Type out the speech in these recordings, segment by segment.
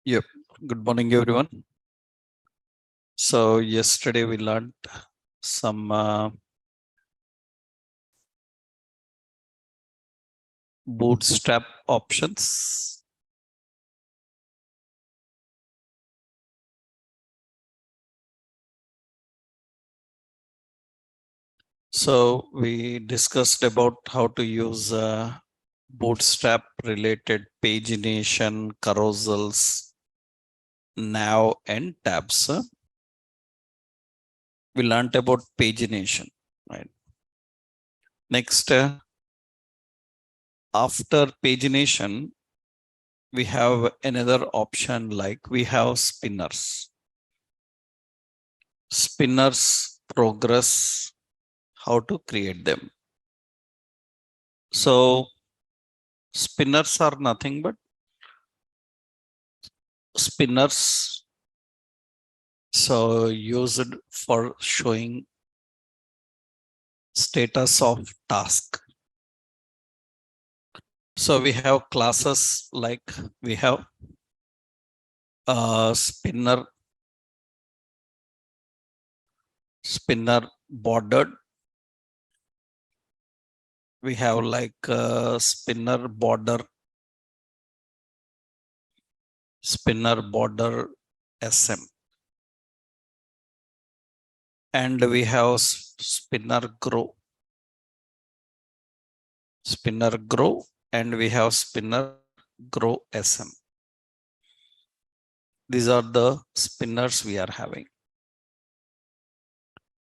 Yep. Good morning, everyone. So yesterday we learned some bootstrap options. So we discussed about how to use bootstrap related pagination, carousels, nav and tabs. We learned about pagination, right? Next, after pagination, we have another option like we have spinners. Spinners progress, how to create them. So spinners are nothing but spinners. So used for showing status of task. So we have classes like we have spinner bordered. We have like spinner border SM, and we have spinner grow, and we have spinner grow SM. These are the spinners we are having.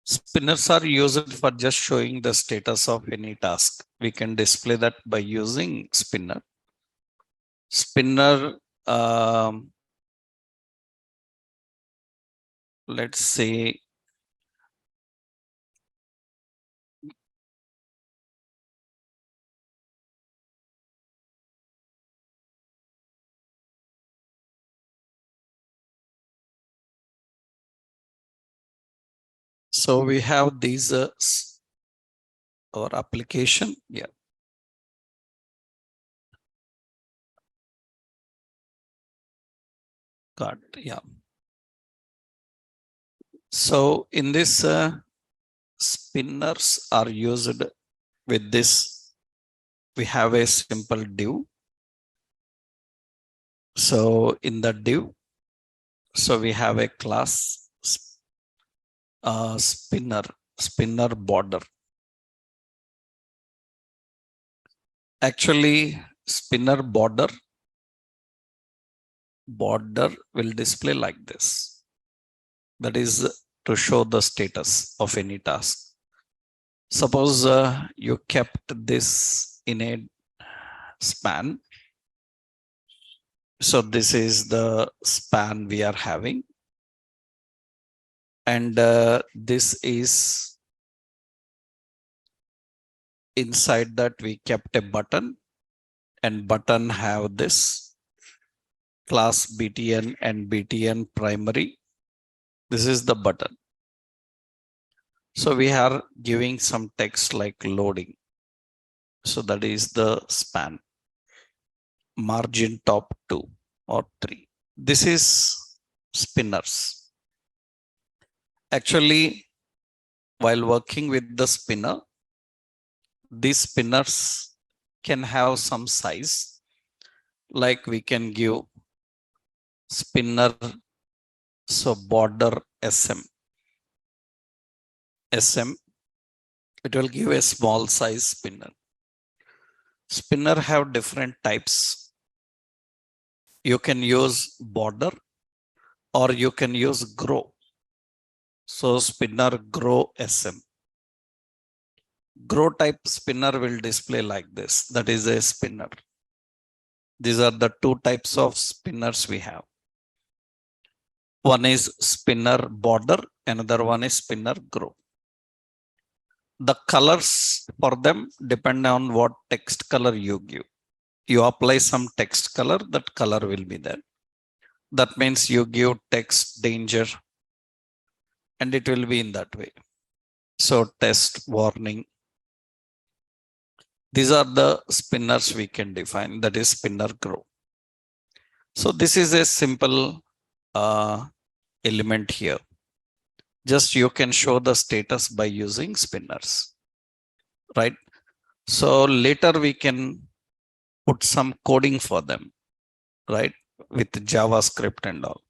Spinners are used for just showing the status of any task. We can display that by using spinner. Spinner, let's say, so we have these our application. Yeah. Got, yeah. So in this spinners are used with this. We have a simple div. So in the div, so we have a class spinner border. Actually, spinner border will display like this. That is to show the status of any task. Suppose you kept this in a span. So this is the span we are having. And this is inside that we kept a button, and button have this class BTN and BTN primary. This is the button. So we are giving some text like loading. So that is the span. Margin top 2 or 3. This is spinners. Actually, while working with the spinner, these spinners can have some size. Like we can give spinner, so border SM, it will give a small size spinner. Spinner have different types. You can use border or you can use grow. So spinner grow SM. Grow type spinner will display like this. That is a spinner. These are the two types of spinners we have. One is spinner border, another one is spinner grow. The colors for them depend on what text color you give. You apply some text color, that color will be there. That means you give text danger and it will be in that way. So test warning. These are the spinners we can define, that is spinner grow. So this is a simple element here. Just you can show the status by using spinners, right? So later we can put some coding for them, right? With JavaScript and all.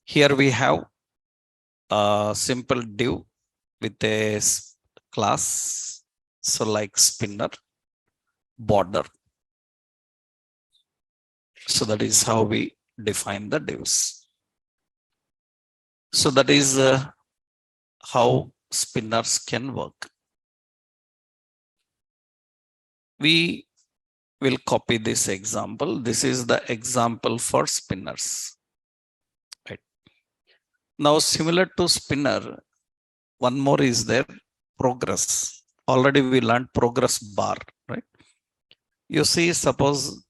Here we have a simple div with a class. So like spinner border. So that is how we define the divs. So that is how spinners can work. We will copy this example. This is the example for spinners. Right. Now, similar to spinner, one more is there, progress. Already we learned progress bar, right? You see, suppose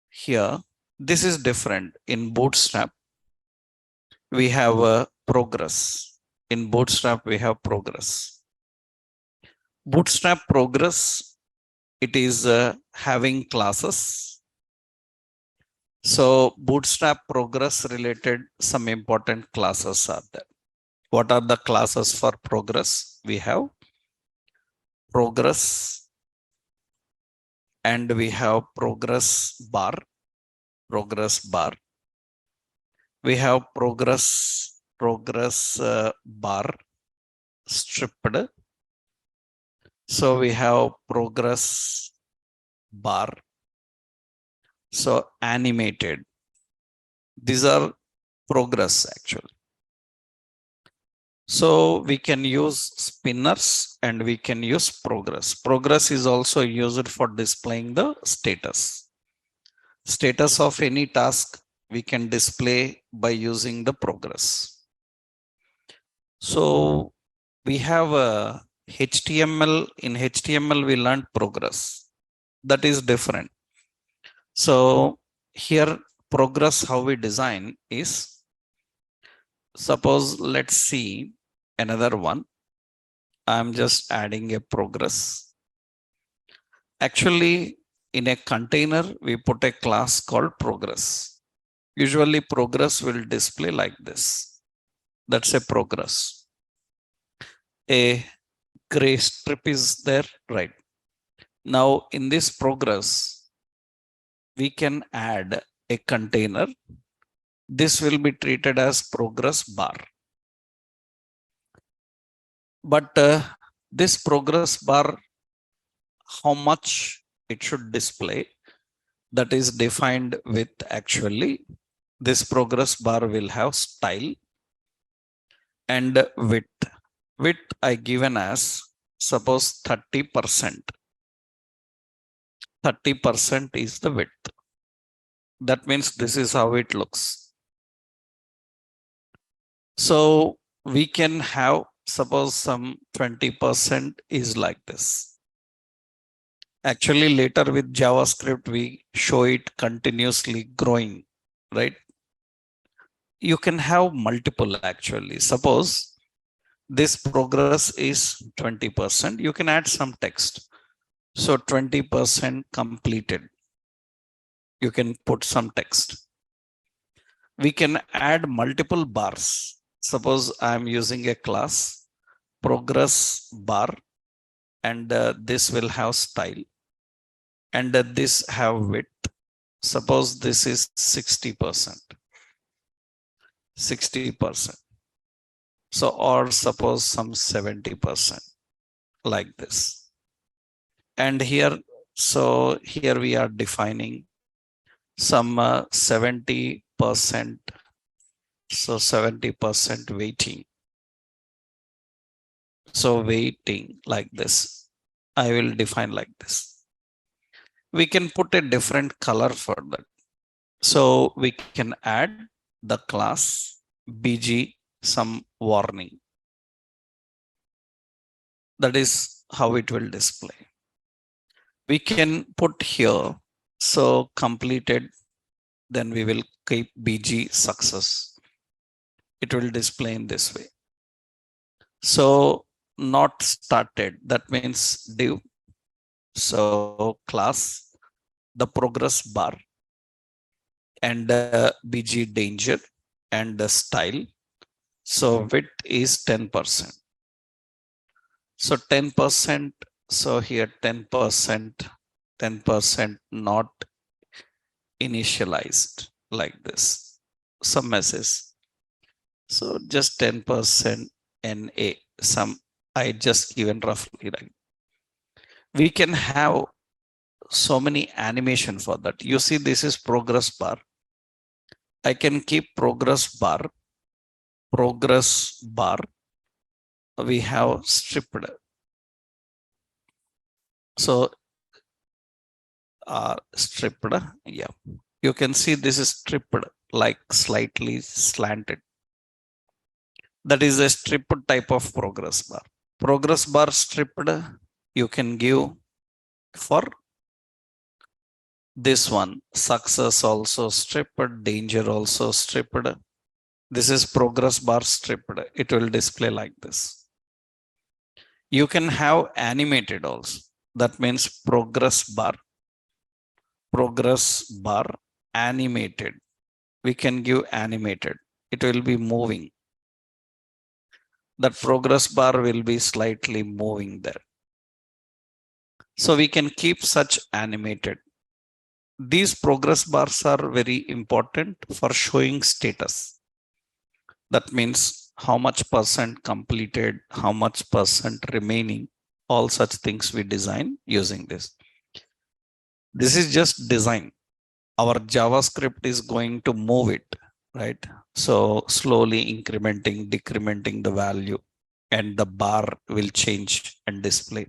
here, this is different. In Bootstrap, we have a progress. In Bootstrap, we have progress. Bootstrap progress, it is having classes. So Bootstrap progress related some important classes are there. What are the classes for progress? We have progress and we have progress bar. We have progress bar stripped. So we have progress bar. So animated. These are progress actually. So we can use spinners and we can use progress. Progress is also used for displaying the status. Status of any task we can display by using the progress. So we have a HTML. In HTML, we learned progress. That is different. So here progress, how we design is, suppose let's see another one. I'm just adding a progress. Actually, in a container, we put a class called progress. Usually progress will display like this. That's a progress. A gray strip is there, right? Now in this progress, we can add a container. This will be treated as progress bar. But this progress bar, how much it should display, that is defined with actually this progress bar will have style and width. Width I given as suppose 30%. 30% is the width. That means this is how it looks. So we can have suppose some 20% is like this. Actually, later with JavaScript, we show it continuously growing, right? You can have multiple actually. Suppose this progress is 20%. You can add some text. So 20% completed. You can put some text. We can add multiple bars. Suppose I'm using a class progress bar and this will have style and this have width. Suppose this is 60%. 60%. So, or suppose some 70% like this. And here, so here we are defining some 70%. So 70% weighting. So weighting like this. I will define like this. We can put a different color for that. So we can add the class BG some warning. That is how it will display. We can put here, so completed, then we will keep BG success. It will display in this way. So not started, that means div. So class, the progress bar. and BG danger and the style. So width is 10%. So 10%. So here 10%, 10% not initialized like this. Some messages. So just 10% NA. Some I just given roughly like. We can have so many animation for that. You see, this is progress bar. I can keep progress bar. We have stripped. So stripped. Yeah. You can see this is stripped like slightly slanted. That is a stripped type of progress bar. Progress bar stripped, you can give for this one. Success also stripped, danger also stripped. This is progress bar stripped. It will display like this. You can have animated also. That means progress bar animated. We can give animated. It will be moving. That progress bar will be slightly moving there. So we can keep such animated. These progress bars are very important for showing status. That means how much percent completed, how much percent remaining, all such things we design using this. This is just design. Our JavaScript is going to move it, right? So slowly incrementing, decrementing the value, and the bar will change and display.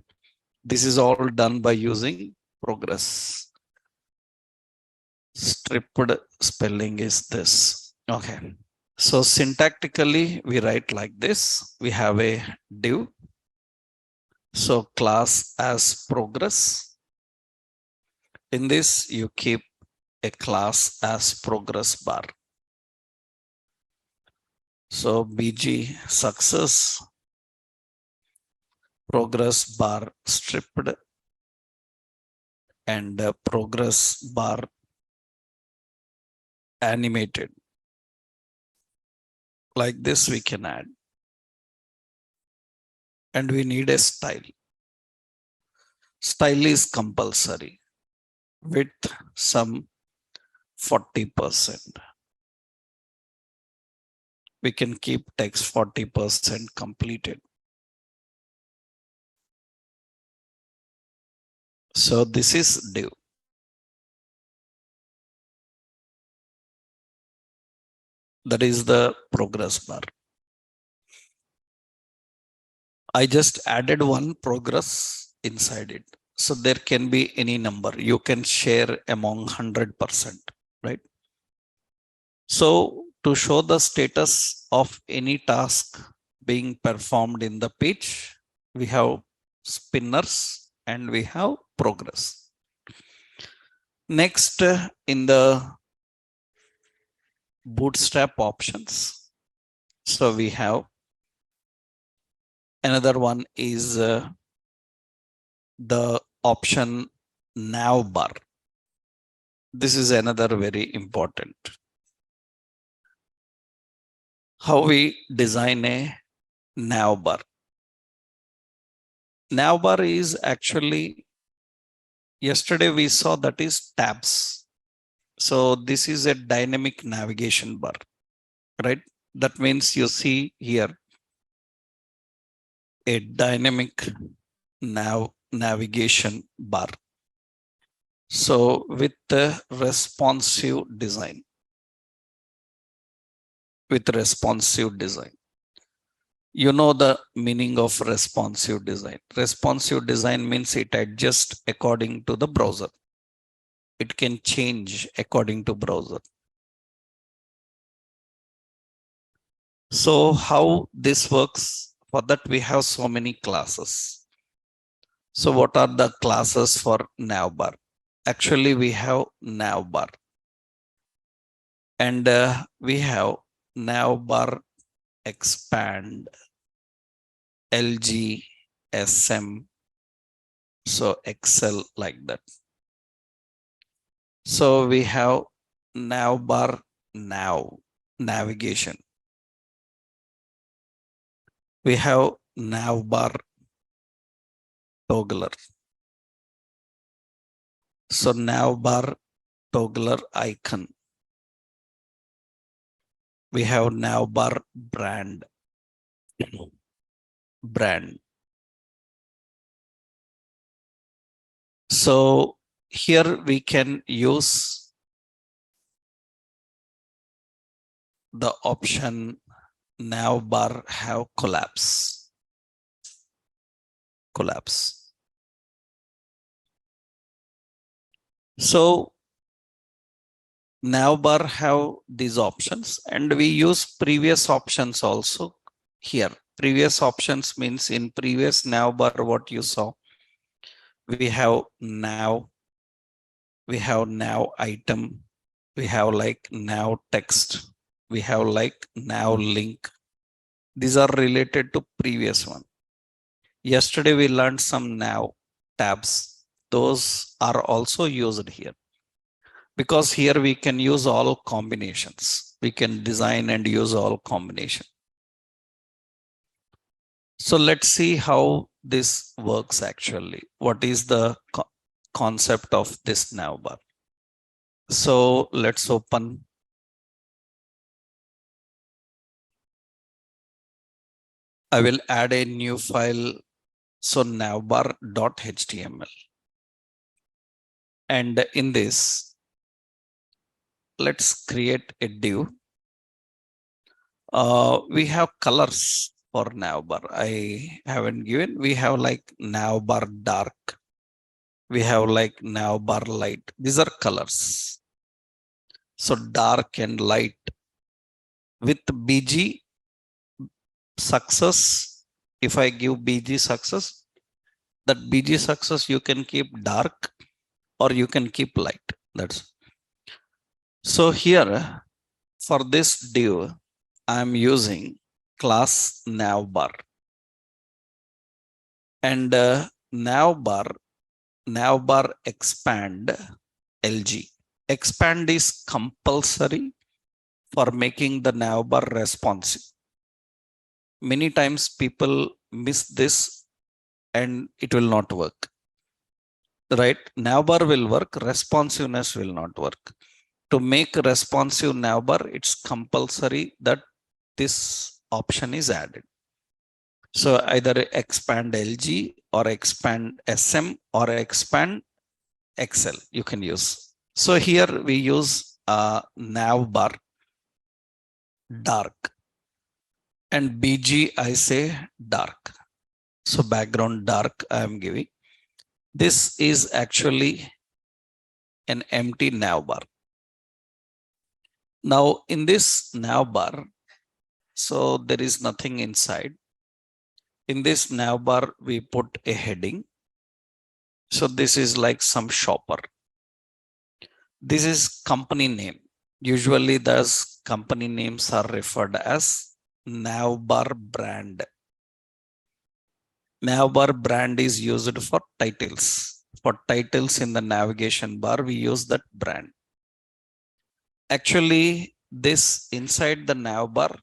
This is all done by using progress. Stripped spelling is this. Okay. So syntactically, we write like this. We have a div. So class as progress. In this, you keep a class as progress bar. So BG success, progress bar stripped, and progress bar animated. Like this we can add. And we need a style. Style is compulsory with some 40%. We can keep text 40% completed. So this is div. That is the progress bar. I just added one progress inside it. So there can be any number. You can share among 100%, right? So to show the status of any task being performed in the page, we have spinners and we have progress. Next, in the bootstrap options, so we have another one is the option nav bar. This is another very important. How we design a nav bar. Nav bar is actually, yesterday we saw that is tabs. So this is a dynamic navigation bar, right? That means you see here a dynamic navigation bar. So with the responsive design, you know the meaning of responsive design. Responsive design means it adjusts according to the browser. It can change according to browser. So how this works? For that we have so many classes. So what are the classes for navbar? Actually, we have navbar. And we have navbar expand, LG, SM, so Excel like that. So we have navbar nav navigation. We have navbar toggler. So navbar toggler icon. We have navbar brand. So here we can use the option navbar have collapse. So navbar have these options, and we use previous options also here. Previous options means in previous navbar what you saw. We have nav, we have nav item, we have like nav text, we have like nav link. These are related to previous one. Yesterday we learned some nav tabs. Those are also used here, because here we can use all combinations. We can design and use all combination. So let's see how this works actually. What is the concept of this navbar? So let's open. I will add a new file. So navbar.html. And in this, let's create a div. We have colors for navbar. I haven't given. We have like navbar dark. We have like navbar light. These are colors. So dark and light. With BG success, if I give BG success, that BG success you can keep dark or you can keep light. That's so here for this div, I'm using class navbar, and navbar expand LG. Expand is compulsory for making the navbar responsive. Many times people miss this and it will not work. Right? Navbar will work, responsiveness will not work. To make responsive navbar, it's compulsory that this option is added. So either expand LG or expand SM or expand XL you can use. So here we use navbar dark, and BG I say dark. So background dark I am giving. This is actually an empty navbar. Now in this navbar, so there is nothing inside. In this navbar, we put a heading. So this is like some shopper. This is company name. Usually those company names are referred as navbar brand. Navbar brand is used for titles. For titles in the navigation bar, we use that brand. Actually, this inside the navbar,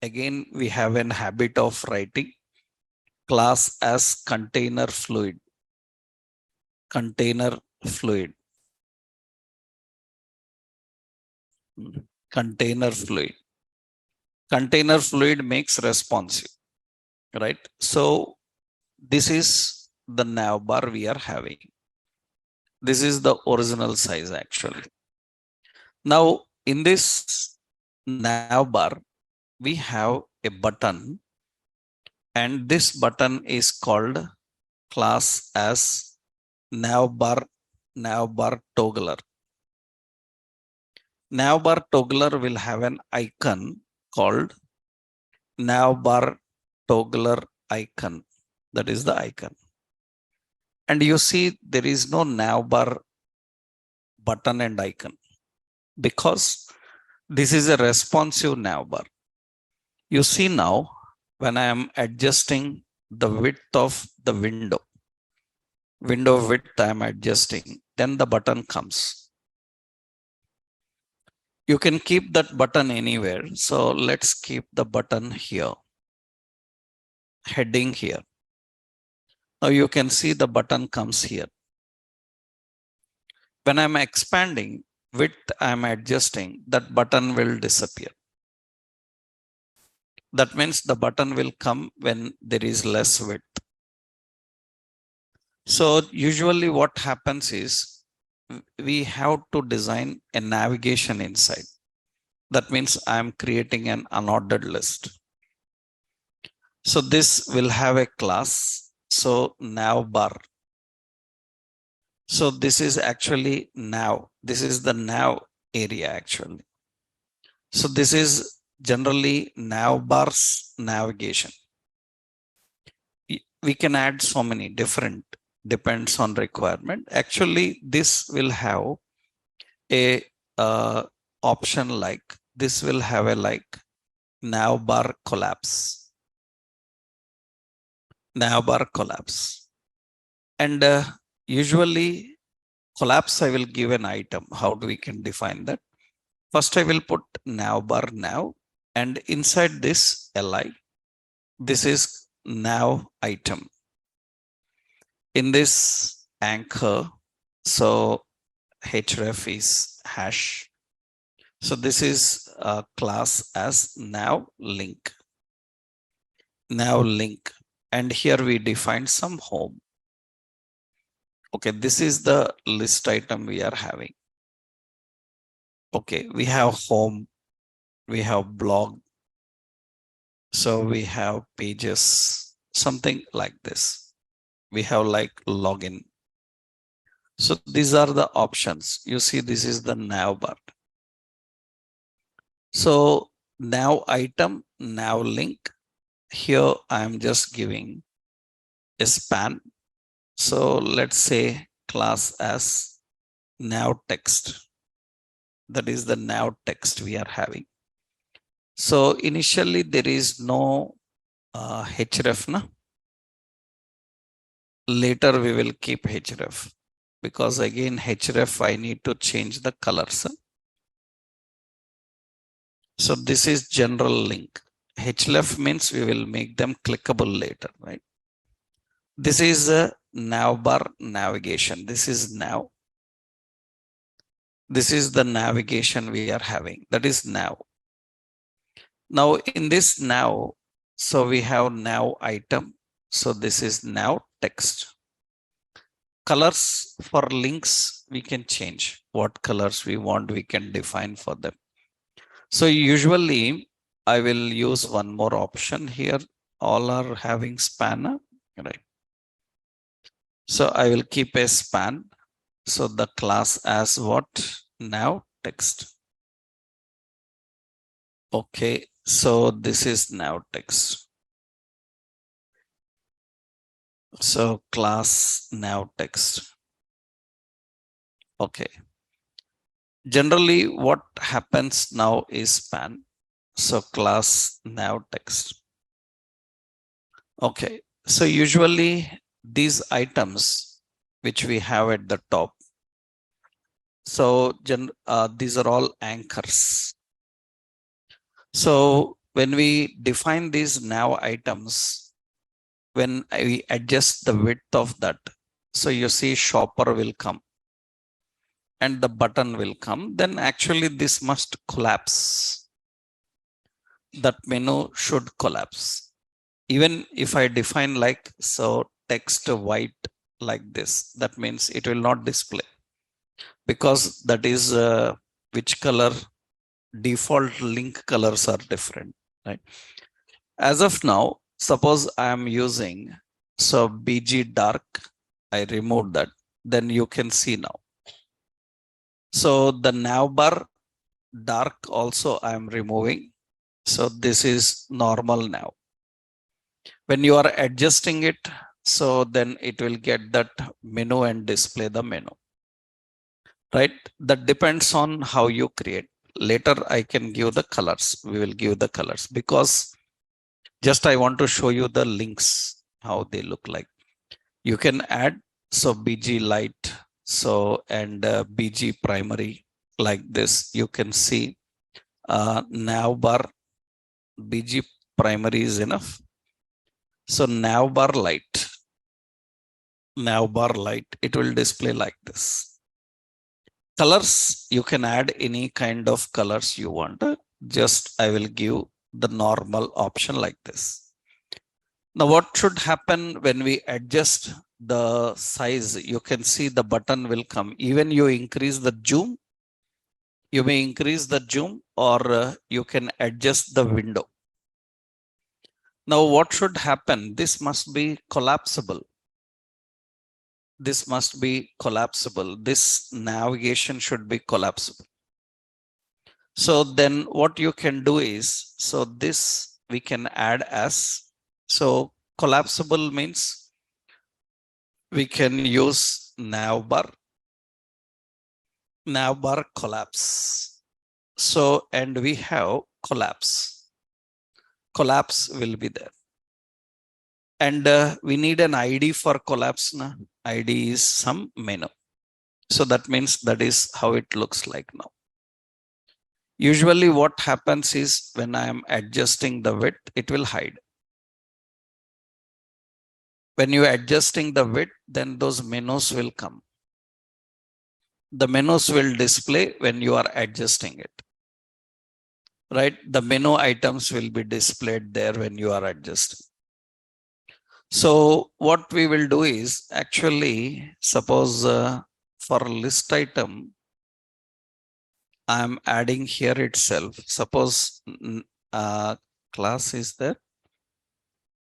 again, we have an habit of writing class as container fluid. Container fluid. Container fluid. Container fluid makes responsive, right? So this is the navbar we are having. This is the original size actually. Now in this navbar, we have a button, and this button is called class as navbar toggler. Navbar toggler will have an icon called navbar toggler icon. That is the icon. And you see there is no navbar button and icon because this is a responsive navbar. You see now when I am adjusting the width of the window width I am adjusting, then the button comes. You can keep that button anywhere. So let's keep the button here, heading here. Now you can see the button comes here. When I'm expanding width, I'm adjusting, that button will disappear. That means the button will come when there is less width. So usually what happens is we have to design a navigation inside. That means I'm creating an unordered list. So this will have a class. So nav bar. So this is actually nav. This is the nav area actually. So this is generally nav bars navigation. We can add so many different, depends on requirement. Actually, this will have a option like this will have a like nav bar collapse. Nav bar collapse. And usually collapse, I will give an item. How do we can define that? First, I will put nav bar now, and inside this li, this is nav item. In this anchor, so href is hash. So this is a class as nav link. Nav link, and here we define some home. Okay, this is the list item we are having. Okay, we have home, we have blog, so we have pages, something like this. We have like login. So these are the options. You see, this is the nav bar. So nav item, nav link. Here I am just giving a span. So let's say class as nav text. That is the nav text we are having. So initially there is no href. Na? Later we will keep href, because again href I need to change the colors. So this is general link. href means we will make them clickable later, right? This is a nav bar navigation. This is now. This is the navigation we are having. That is now. Now in this now, so we have now item. So this is now text. Colors for links, we can change. What colors we want, we can define for them. So usually I will use one more option here. All are having spanner, right? So I will keep a span. So the class as what? Now text. Okay, so this is now text. So class now text. Okay. Generally, what happens now is span. So class now text. Okay. So usually these items which we have at the top. So these are all anchors. So when we define these now items, when we adjust the width of that, so you see shopper will come and the button will come, then actually this must collapse. That menu should collapse. Even if I define like, so text white like this, that means it will not display, because that is which color, default link colors are different, right? As of now, suppose I am using, so BG dark, I remove that, then you can see now. So the nav bar dark also I am removing. So this is normal now. When you are adjusting it, so then it will get that menu and display the menu, right? That depends on how you create. Later I can give the colors. We will give the colors, because just I want to show you the links, how they look like. You can add, so BG light, so and BG primary like this, you can see nav bar bg primary is enough. So nav bar light, it will display like this. Colors, you can add any kind of colors you want. Just I will give the normal option like this. Now what should happen when we adjust the size? You can see the button will come. Even you increase the zoom, you may increase the zoom, or you can adjust the window. Now what should happen? This must be collapsible. This must be collapsible. This navigation should be collapsible. So then what you can do is, so this we can add as, so collapsible means we can use nav bar collapse. So, and we have collapse will be there. And we need an ID for collapse. Na? ID is some menu. So that means that is how it looks like now. Usually what happens is when I am adjusting the width, it will hide. When you are adjusting the width, then those menus will come. The menus will display when you are adjusting it. Right? The menu items will be displayed there when you are adjusting. So what we will do is actually, suppose for list item, I am adding here itself. Suppose class is there.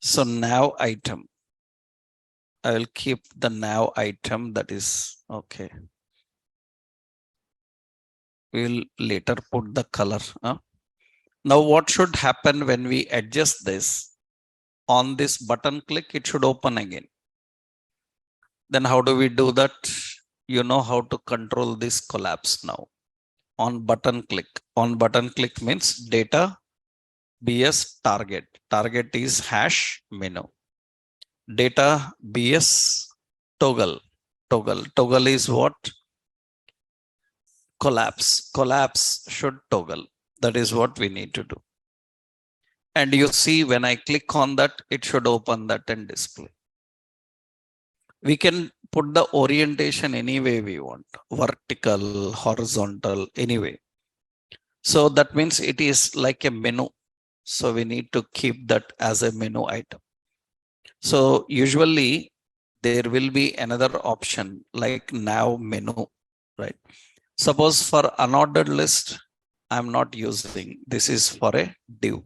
So now item, I will keep the now item, that is okay. We will later put the color. Now what should happen when we adjust this? On this button click, it should open again. Then how do we do that? You know how to control this collapse now. On button click. On button click means data BS target. Target is hash menu. Data BS toggle. Toggle is what? Collapse. Collapse should toggle. That is what we need to do. And you see when I click on that, it should open that and display. We can put the orientation any way we want. Vertical, horizontal, anyway. So that means it is like a menu. So we need to keep that as a menu item. So usually there will be another option like now menu, right? Suppose for unordered list, I'm not using. This is for a div.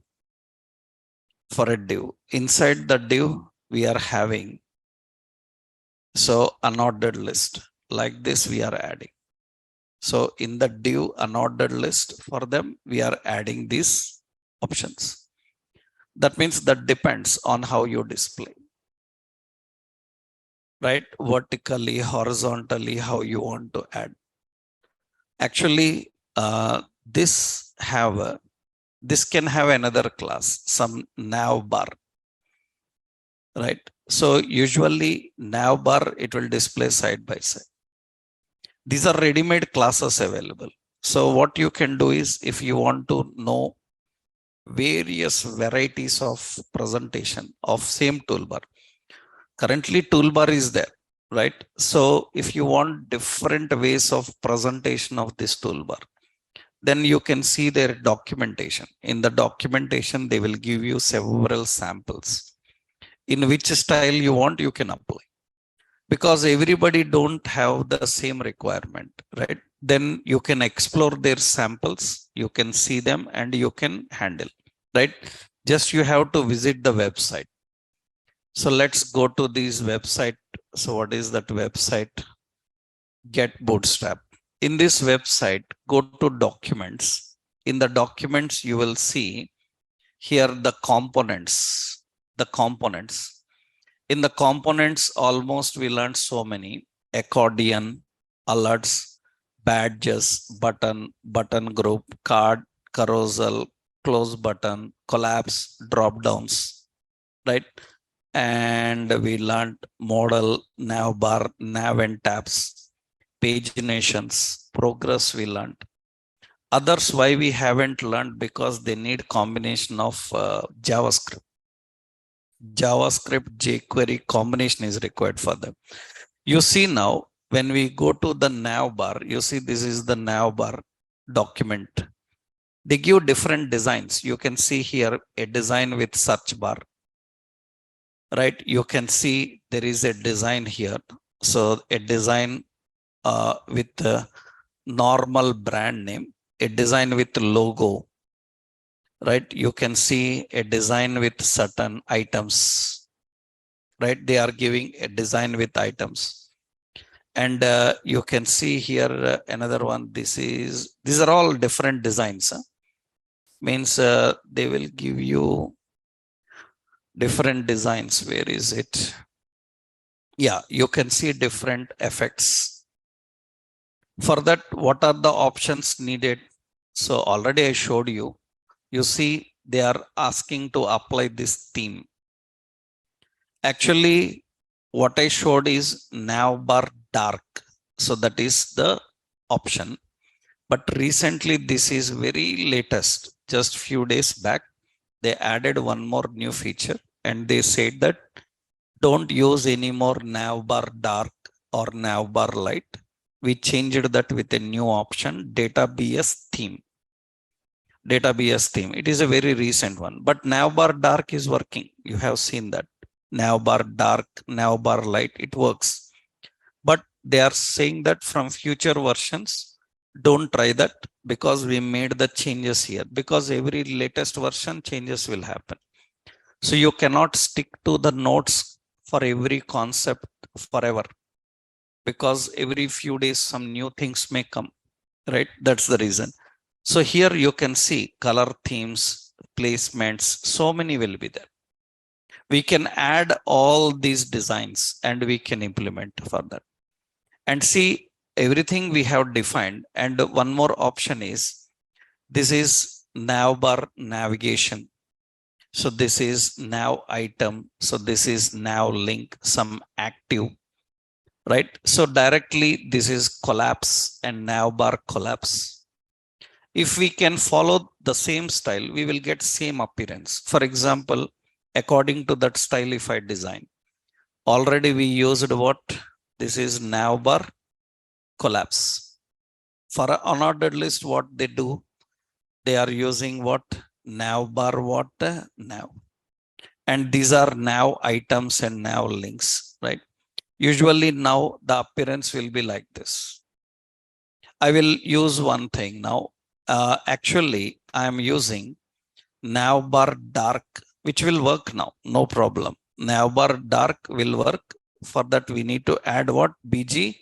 For a div. Inside the div, we are having. So unordered list like this we are adding. So in the div unordered list for them, we are adding these options. That means that depends on how you display. Right? Vertically, horizontally, how you want to add. Actually, this can have another class, some nav bar. Right? So usually nav bar, it will display side by side. These are ready-made classes available. So what you can do is, if you want to know various varieties of presentation of same toolbar, currently toolbar is there, right? So if you want different ways of presentation of this toolbar, then you can see their documentation. In the documentation, they will give you several samples. In which style you want, you can apply. Because everybody don't have the same requirement, right? Then you can explore their samples, you can see them and you can handle, right? Just you have to visit the website. So let's go to this website. So what is that website? Get Bootstrap. In this website, go to documents. In the documents, you will see here the components. In the components, almost we learned so many: accordion, alerts, badges, button group, card, carousel, close button, collapse, drop downs, right? And we learned modal, nav bar, nav and tabs, paginations, progress we learned. Others, why we haven't learned? Because they need combination of JavaScript, jQuery combination is required for them. You see now, when we go to the nav bar, you see this is the nav bar document. They give different designs. You can see here a design with search bar, right? You can see there is a design here. So a design with a normal brand name, a design with logo, right? You can see a design with certain items, right? They are giving a design with items. And you can see here another one. These are all different designs. Means they will give you different designs. Where is it? Yeah, you can see different effects. For that, what are the options needed? So already I showed you. You see, they are asking to apply this theme. Actually, what I showed is navbar dark. So that is the option. But recently, this is very latest. Just few days back, they added one more new feature, and they said that don't use any more navbar dark or navbar light. We changed that with a new option, database theme. Database theme. It is a very recent one, but navbar dark is working. You have seen that. Navbar dark, navbar light, it works. But they are saying that from future versions, don't try that, because we made the changes here, because every latest version changes will happen. So you cannot stick to the notes for every concept forever, because every few days some new things may come, right? That's the reason. So here you can see color themes, placements, so many will be there. We can add all these designs and we can implement for that. And see, everything we have defined. And one more option is, this is navbar navigation. So this is nav item. So this is nav link, some active, right? So directly this is collapse and navbar collapse. If we can follow the same style, we will get same appearance. For example, according to that style, if I design, already we used what? This is navbar collapse. For an unordered list, what they do? They are using what? Navbar what? Nav. And these are nav items and nav links, right? Usually now the appearance will be like this. I will use one thing now. Actually, I am using navbar dark, which will work now, no problem. Navbar dark will work. For that, we need to add what? BG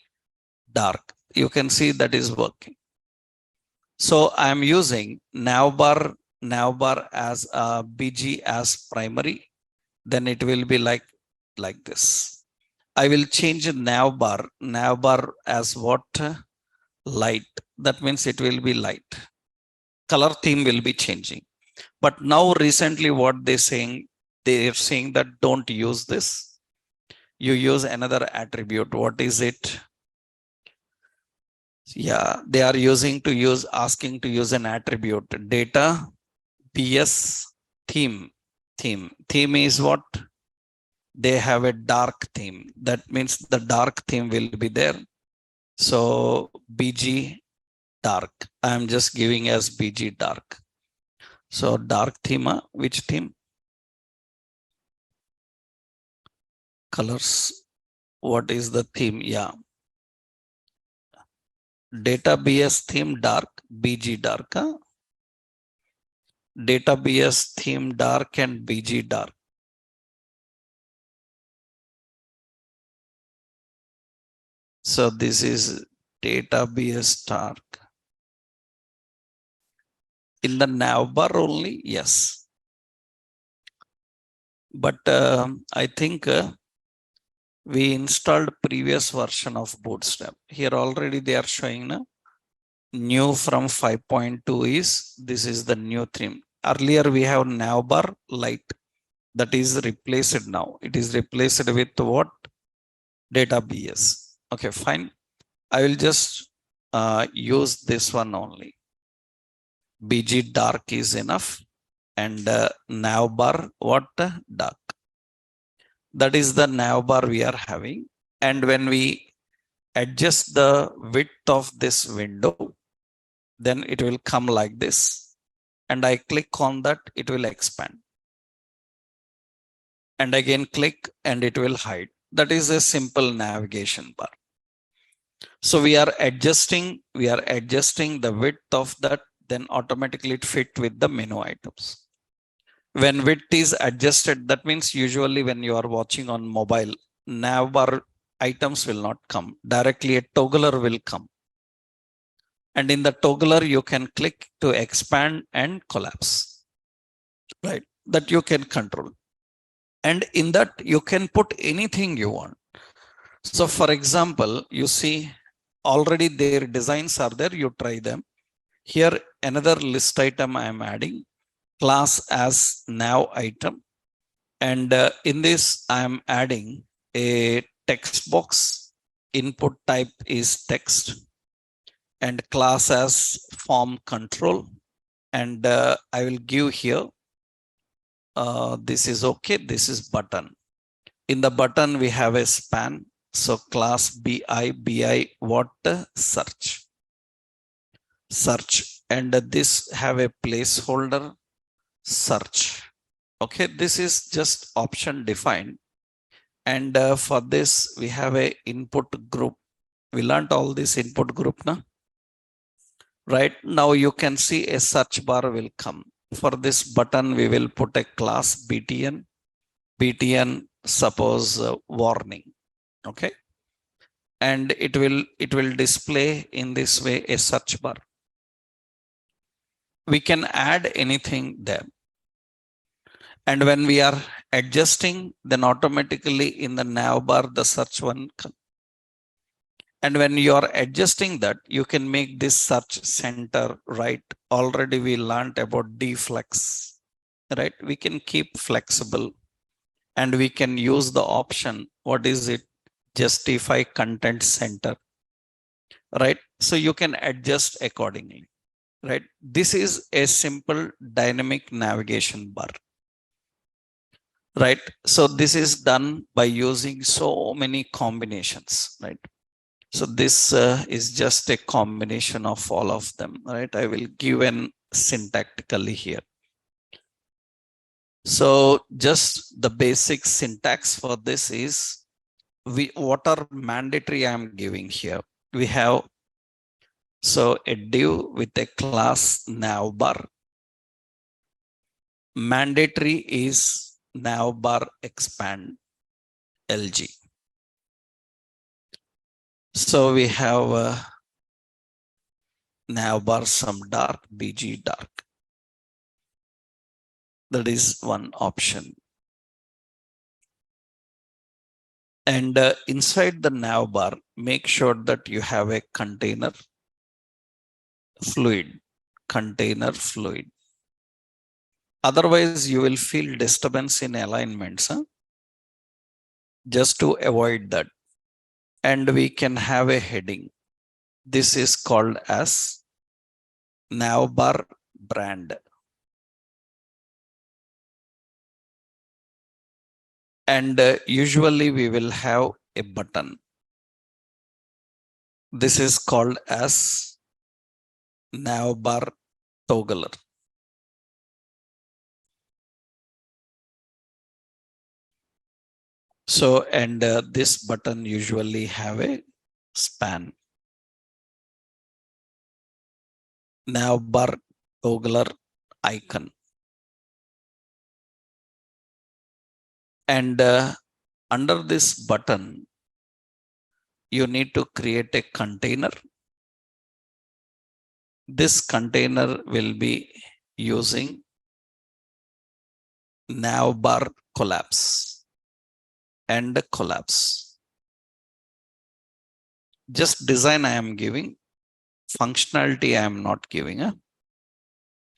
dark. You can see that is working. So I am using navbar as BG as primary. Then it will be like this. I will change navbar as what? Light. That means it will be light. Color theme will be changing. But now recently what they're saying that don't use this. You use another attribute. What is it? Yeah, they are asking to use an attribute, data PS theme. Theme is what? They have a dark theme. That means the dark theme will be there. So BG dark. I am just giving as BG dark. So dark theme, which theme? Colors. What is the theme? Yeah. Database theme dark, BG dark. Database theme dark and BG dark. So this is database dark. In the navbar only, yes. But I think we installed previous version of Bootstrap. Here already they are showing now. New from 5.2 is, this is the new theme. Earlier we have navbar light, that is replaced now. It is replaced with what? Database. Okay, fine. I will just use this one only. BG dark is enough. And nav bar, what? Dark. That is the nav bar we are having. And when we adjust the width of this window, then it will come like this. And I click on that, it will expand. And again click and it will hide. That is a simple navigation bar. So we are adjusting the width of that, then automatically it fit with the menu items. When width is adjusted, that means usually when you are watching on mobile, nav bar items will not come. Directly a toggler will come. And in the toggler, you can click to expand and collapse, right? That you can control. And in that, you can put anything you want. So for example, you see already their designs are there, you try them. Here, another list item I am adding, class as nav item. And in this, I am adding a text box. Input type is text and class as form control. And I will give here, this is okay, this is button. In the button, we have a span. So class bi, what? Search. And this have a placeholder search. Okay, this is just option defined. And for this, we have a input group. We learned all this input group now. Right now, you can see a search bar will come. For this button, we will put a class btn. Btn, suppose warning. Okay, and it will display in this way a search bar. We can add anything there. And when we are adjusting, then automatically in the nav bar, the search one comes. And when you are adjusting that, you can make this search center right. Already we learned about deflex, right? We can keep flexible and we can use the option. What is it? Justify content center, right? So you can adjust accordingly, right? This is a simple dynamic navigation bar. Right. So this is done by using so many combinations, right? So this is just a combination of all of them, right? I will give an syntactically here. So just the basic syntax for this is what are mandatory I'm giving here. We have so a div with a class nav bar. Mandatory is nav bar expand LG. So we have nav bar some dark, BG dark. That is one option. And inside the nav bar, make sure that you have a container fluid. Otherwise, you will feel disturbance in alignments. Just to avoid that. And we can have a heading. This is called as nav bar brand. And usually we will have a button. This is called as nav bar toggler. So, and this button usually have a span. Nav bar toggler icon. And under this button, you need to create a container. This container will be using nav bar collapse and collapse. Just design I am giving, functionality I am not giving.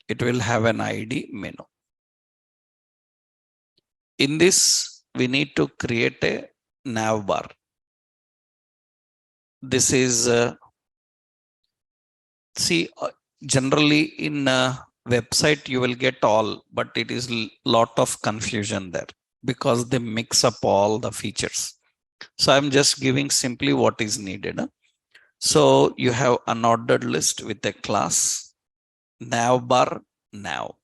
It will have an ID menu. In this, we need to create a nav bar. This is, see, Generally in a website you will get all, but it is lot of confusion there because they mix up all the features. So I'm just giving simply what is needed. So you have unordered list with a class navbar nav.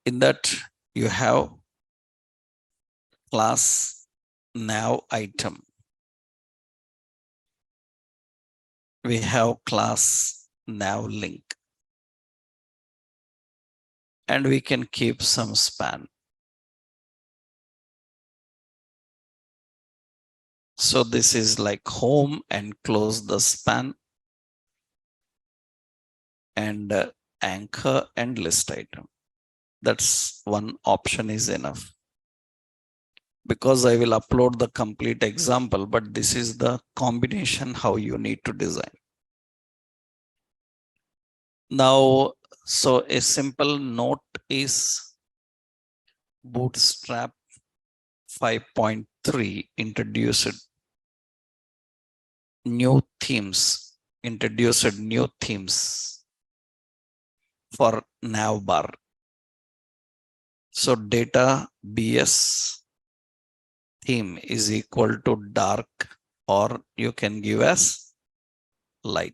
In that you have class nav item. We have class nav link, and we can keep some span. So this is like home and close the span, and anchor and list item. That's one option is enough, because I will upload the complete example, but this is the combination how you need to design. Now, so a simple note is Bootstrap 5.3 introduced new themes, for navbar. So data BS theme is equal to dark, or you can give as light.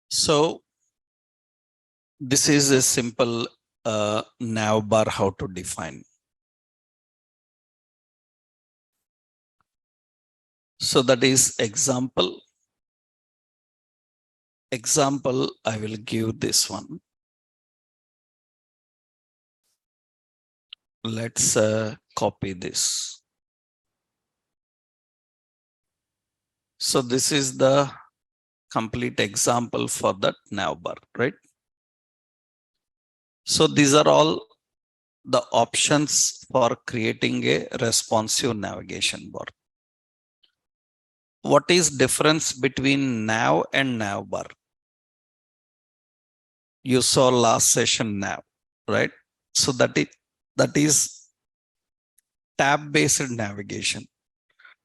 So this is a simple navbar how to define. So that is example. Example, I will give this one. Let's copy this. So this is the complete example for that navbar, right? So these are all the options for creating a responsive navigation bar. What is difference between nav and navbar? You saw last session nav, right? So that is tab based navigation.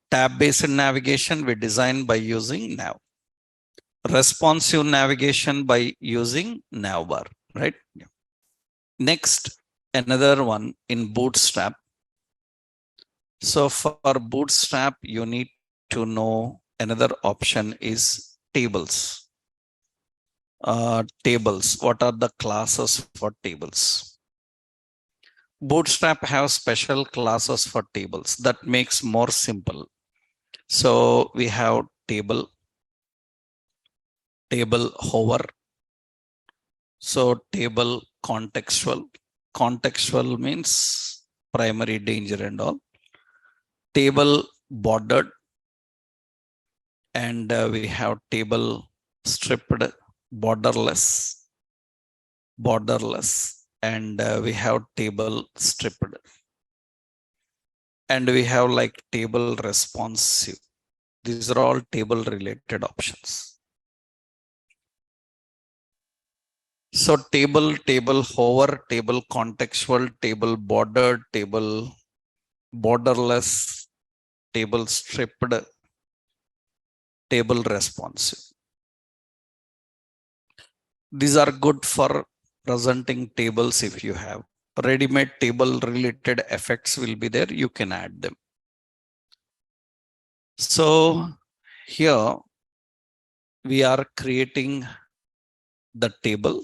Tab based navigation we design by using nav. Responsive navigation by using navbar, right? Next, another one in Bootstrap. So for Bootstrap, you need to know another option is tables. Tables. What are the classes for tables? Bootstrap have special classes for tables that makes more simple. So we have table hover. So table contextual. Contextual means primary, danger and all. Table bordered, and we have table stripped, borderless, and we have table stripped, and we have like table responsive. These are all table related options. So table hover, table contextual, table bordered, table borderless, table stripped, table responsive. These are good for presenting tables. If you have ready-made table related effects will be there, you can add them. So here we are creating the table.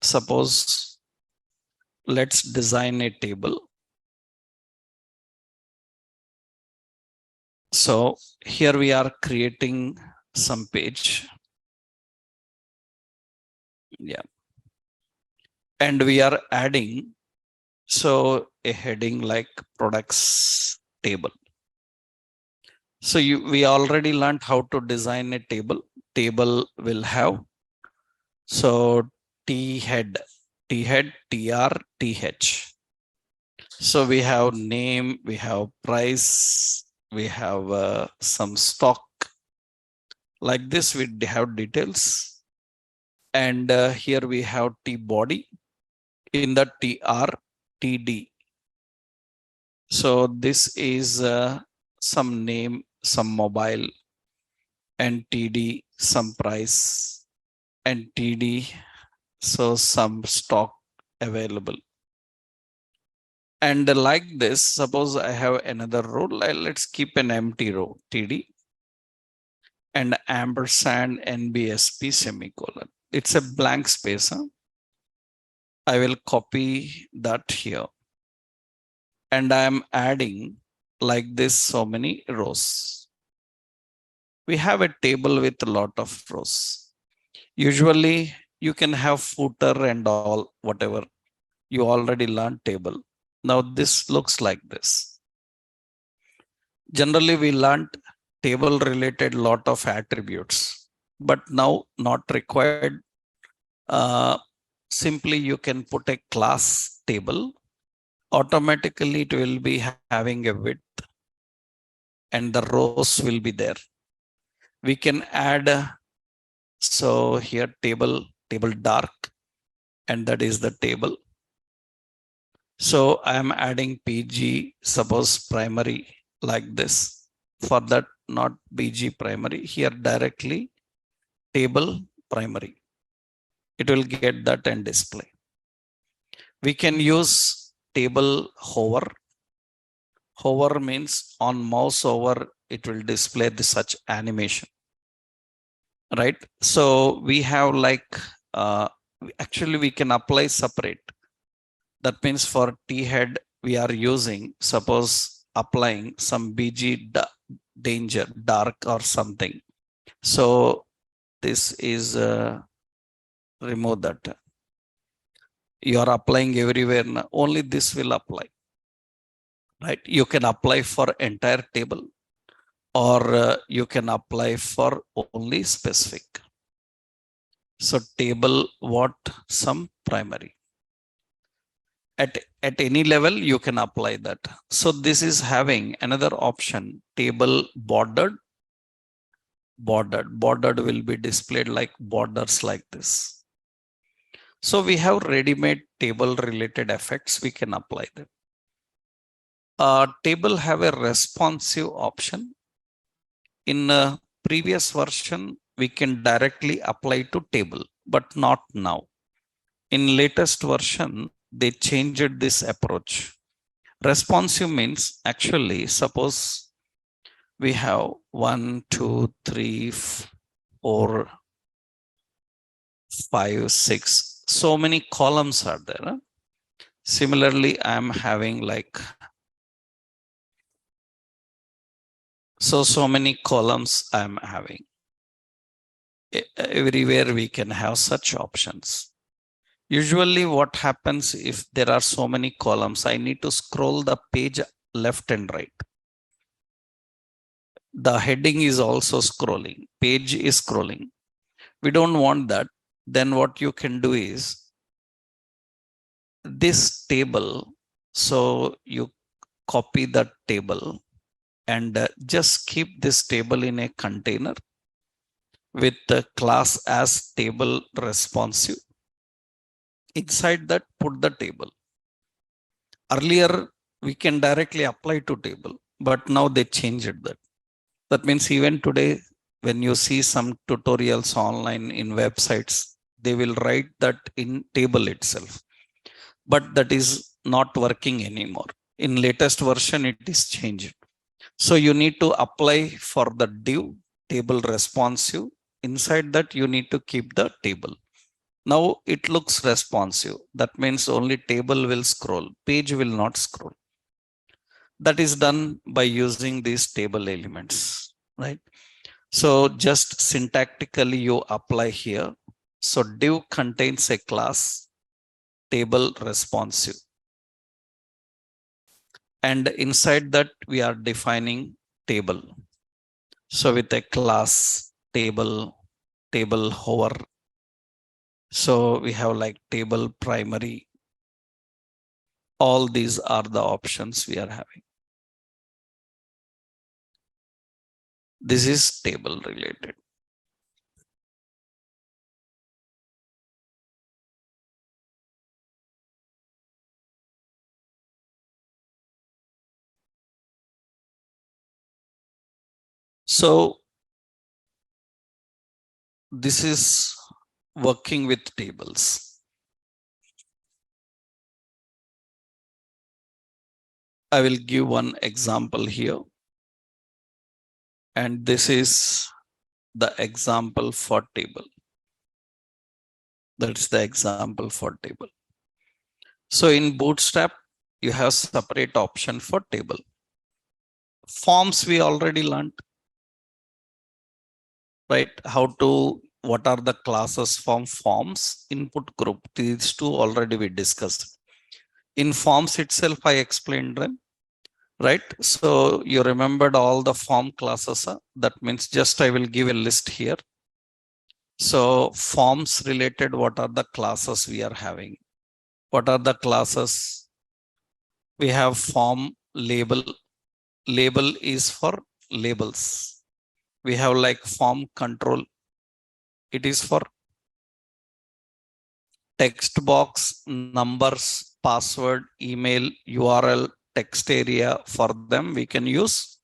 Suppose let's design a table. So here we are creating some page. Yeah. And we are adding so a heading like products table. So we already learned how to design a table. Table will have So T head, TR, TH. So we have name, we have price, we have some stock. Like this, we have details. And here we have T body in the TR, TD. So this is some name, some mobile, and TD, some price, and TD, so some stock available. And like this, suppose I have another row, let's keep an empty row, TD, and ampersand NBSP semicolon. It's a blank space. Huh? I will copy that here. And I am adding like this so many rows. We have a table with a lot of rows. Usually you can have footer and all, whatever. You already learned table. Now this looks like this. Generally we learned table related lot of attributes, but now not required. Simply you can put a class table. Automatically it will be having a width and the rows will be there. We can add, so here table dark, and that is the table. So I am adding PG, suppose primary like this. For that, not PG primary, here directly table primary. It will get that and display. We can use table hover. Hover means on mouse over, it will display the such animation. Right? So we have like, actually we can apply separate. That means for T head, we are using, suppose applying some BG danger, dark or something. So this is remove that. You are applying everywhere. Now. Only this will apply. Right? You can apply for entire table, or you can apply for only specific. So table what? Some primary. At any level, you can apply that. So this is having another option, table bordered. Bordered will be displayed like borders like this. So we have ready-made table related effects. We can apply them. Table have a responsive option. In a previous version, we can directly apply to table, but not now. In latest version, they changed this approach. Responsive means actually, suppose we have 1, 2, 3, 4, 5, 6. So many columns are there. Huh? Similarly, I am having like, so many columns I am having. Everywhere we can have such options. Usually what happens if there are so many columns, I need to scroll the page left and right. The heading is also scrolling, page is scrolling. We don't want that. Then what you can do is this table. So you copy the table and just keep this table in a container with the class as table responsive. Inside that, put the table. Earlier, we can directly apply to table, but now they changed that. That means even today, when you see some tutorials online in websites, they will write that in table itself. But that is not working anymore. In latest version, it is changed. So you need to apply for the div table responsive. Inside that, you need to keep the table. Now it looks responsive. That means only table will scroll, page will not scroll. That is done by using these table elements, right? So just syntactically you apply here. So div contains a class table responsive. And inside that we are defining table. So with a class table hover, So we have like table, primary. All these are the options we are having. This is table related. So this is working with tables. I will give one example here. And this is the example for table. That's the example for table. So in Bootstrap, you have separate option for table. Forms we already learned, right? What are the classes from forms, input group. These two already we discussed. In forms itself, I explained them, right? So you remembered all the form classes. That means just I will give a list here. So forms related, what are the classes we are having? What are the classes? We have form label. Label is for labels. We have like form control. It is for text box, numbers, password, email, URL, text area. For them, we can use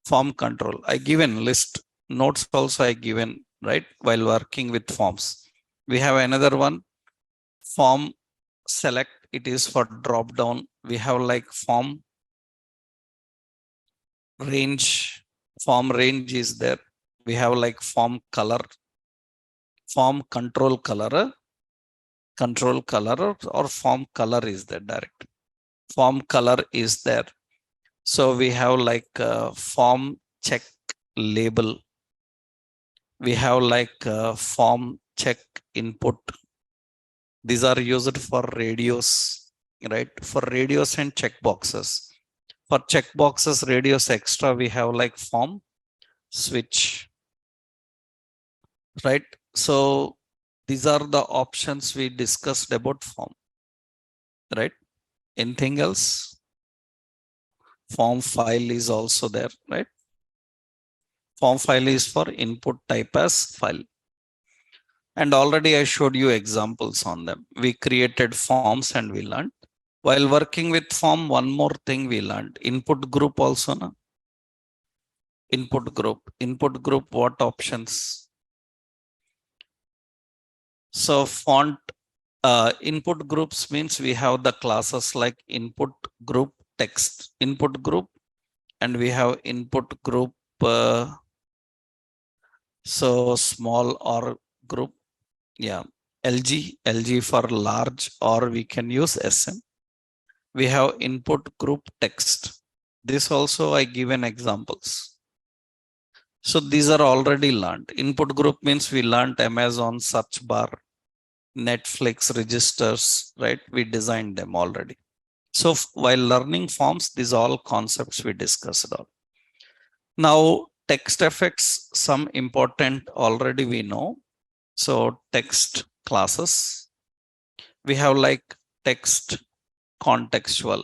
form control. I given list. Notes also I given, right, while working with forms. We have another one, form select. It is for drop down. We have like form range. Form range is there. We have like form color, form control color, or form color is there direct. Form color is there. So we have like form check label. We have like form check input. These are used for radios, right? For radios and checkboxes. For checkboxes, radios extra, we have like form switch, right? So these are the options we discussed about form, right? Anything else? Form file is also there, right? Form file is for input type as file. And already I showed you examples on them. We created forms and we learned. While working with form, one more thing we learned. Input group also. Na? Input group. Input group, what options? So font input groups means we have the classes like input group text input group, and we have input group so small or group, yeah, lg for large, or we can use sm. We have input group text. This also I given examples. So these are already learned. Input group means we learned Amazon search bar, Netflix registers, right? We designed them already. So while learning forms, these all concepts we discussed all. Now text effects, some important already we know. So text classes, we have like text contextual.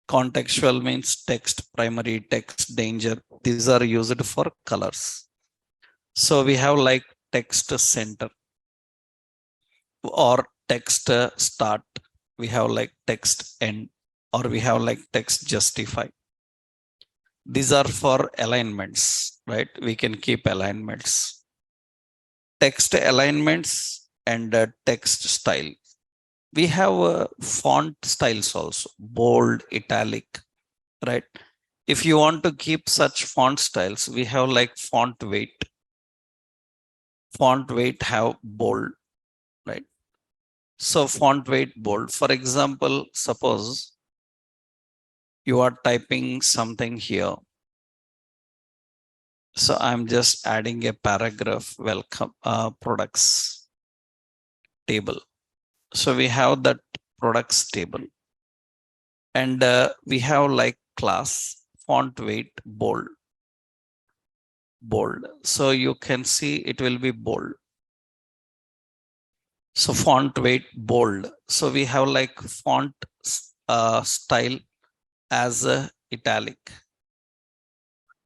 Contextual means text primary, text danger. These are used for colors. So we have like text center or text start. We have like text end, or we have like text justify. These are for alignments, right? We can keep alignments. Text alignments and text style. We have font styles also, bold, italic, right? If you want to keep such font styles, we have like font weight. Font weight have bold, right? So font weight bold. For example, suppose you are typing something here. So I'm just adding a paragraph, welcome products table. So we have that products table, and we have like class font weight bold. So you can see it will be bold. So font weight bold. So we have like font style as italic.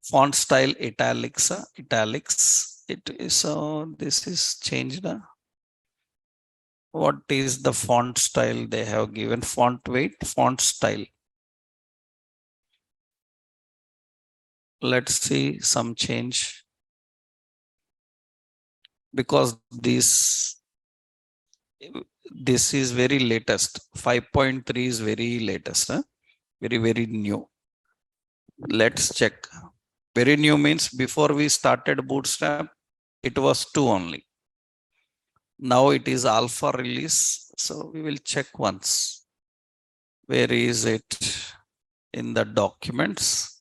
Font style italics, italics. It is so this is changed. What is the font style they have given? Font weight, font style. Let's see some change, because this is very latest. 5.3 is very latest, huh? Very new. Let's check. Very new means before we started Bootstrap, it was 2 only. Now it is alpha release. So we will check once. Where is it in the documents?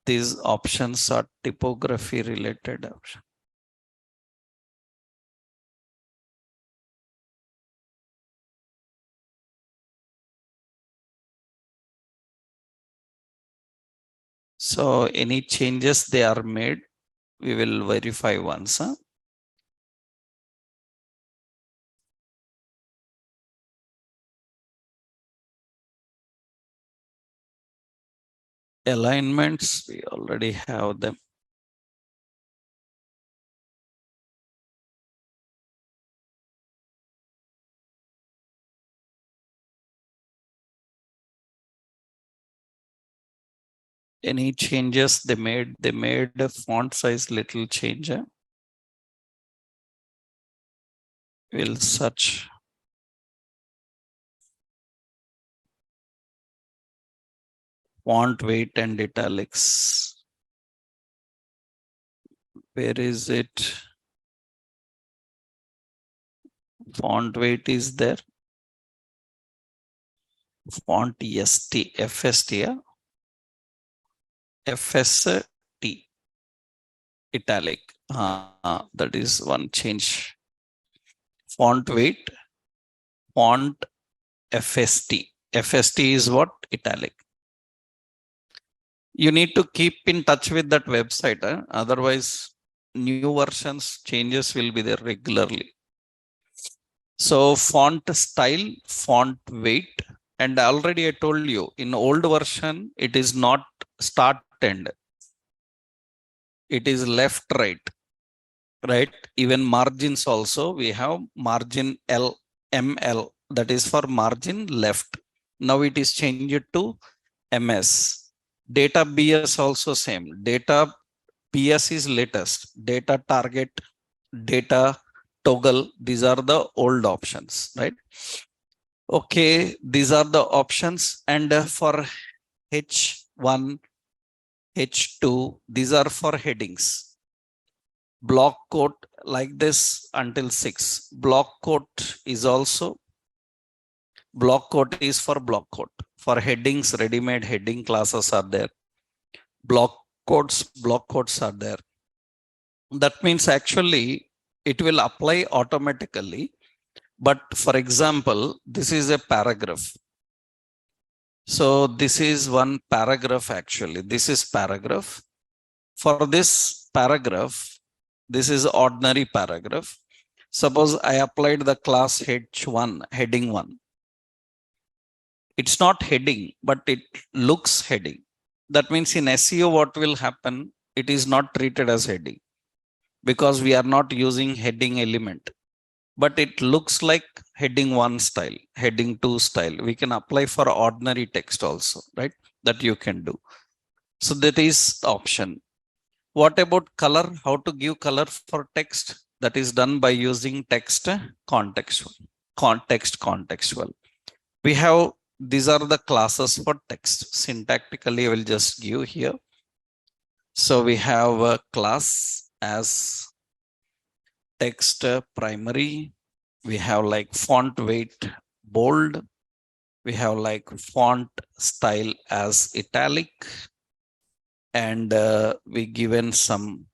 These options are typography related option. So any changes they are made, we will verify once. Huh? Alignments, we already have them. Any changes they made the font size little change. Huh? We'll search. Font weight and italics. Where is it? Font weight is there. Font ST, FST, yeah? FST, italic. That is one change. Font weight, font FST. FST is what? Italic. You need to keep in touch with that website. Huh? Otherwise, new versions changes will be there regularly. So font style, font weight, and already I told you in old version, it is not start end. It is left, right? Even margins also, we have margin L, ML, that is for margin left. Now it is changed to MS. Data BS also same. Data BS is latest. Data target, data toggle, these are the old options, right? Okay, these are the options. And for H1, H2, these are for headings. Block quote like this until 6. Block quote is also, block quote is for block quote. For headings, ready-made heading classes are there. Block quotes are there. That means actually it will apply automatically. But for example, this is a paragraph. So this is one paragraph actually. This is paragraph. For this paragraph, this is ordinary paragraph. Suppose I applied the class H1, heading 1. It's not heading, but it looks heading. That means in SEO, what will happen? It is not treated as heading because we are not using heading element. But it looks like heading 1 style, heading 2 style. We can apply for ordinary text also, right? That you can do. So that is the option. What about color? How to give color for text? That is done by using text contextual. Contextual. We have, these are the classes for text. Syntactically, I will just give here. So we have a class as text primary. We have like font weight bold. We have like font style as italic. And we given some,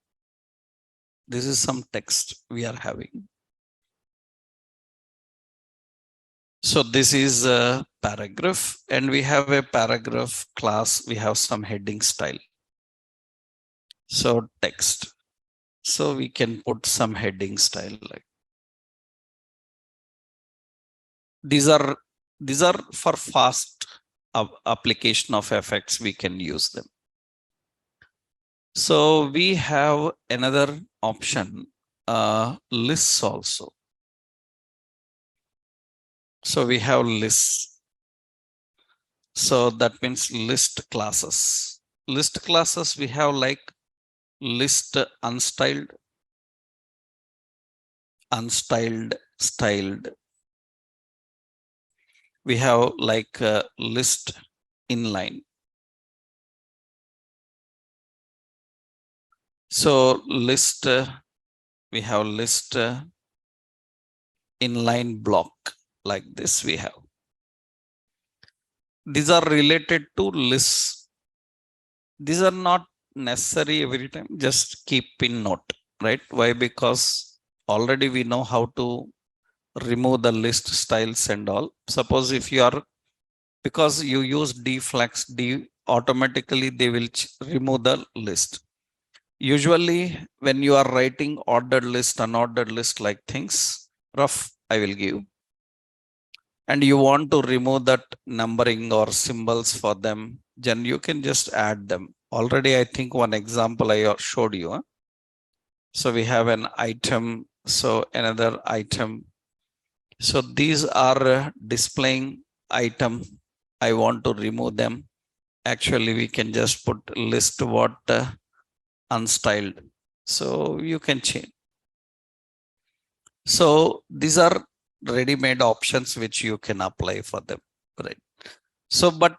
this is some text we are having. So this is a paragraph, and we have a paragraph class. We have some heading style. So text. So we can put some heading style like these are for fast application of effects. We can use them. So we have another option, lists also. So we have lists. So that means list classes. List classes we have like list unstyled, styled. We have like list inline. So list, we have list inline block like this we have. These are related to lists. These are not necessary every time. Just keep in note, right? Why? Because already we know how to remove the list styles and all. Suppose if you are, because you use deflex, automatically they will remove the list. Usually when you are writing ordered list, unordered list like things, rough I will give, and you want to remove that numbering or symbols for them, then you can just add them. Already I think one example I showed you. So we have an item, so another item. So these are displaying item. I want to remove them. Actually, we can just put list what unstyled. So you can change. So these are ready-made options which you can apply for them, right? So, but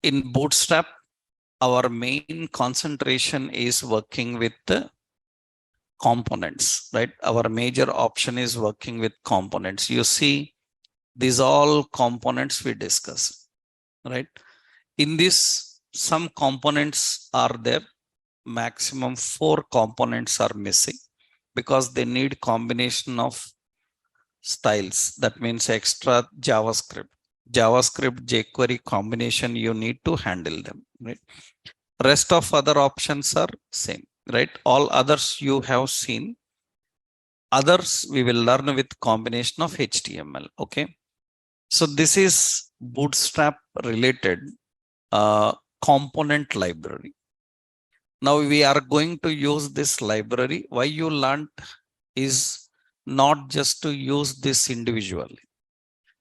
in Bootstrap, our main concentration is working with the components, right? Our major option is working with components. You see, these all components we discuss, right? In this, some components are there. Maximum 4 components are missing because they need combination of styles. That means extra JavaScript. JavaScript jQuery combination, you need to handle them, right? Rest of other options are same, right? All others you have seen. Others we will learn with combination of HTML, okay? So this is Bootstrap related component library. Now we are going to use this library. Why you learned is not just to use this individually.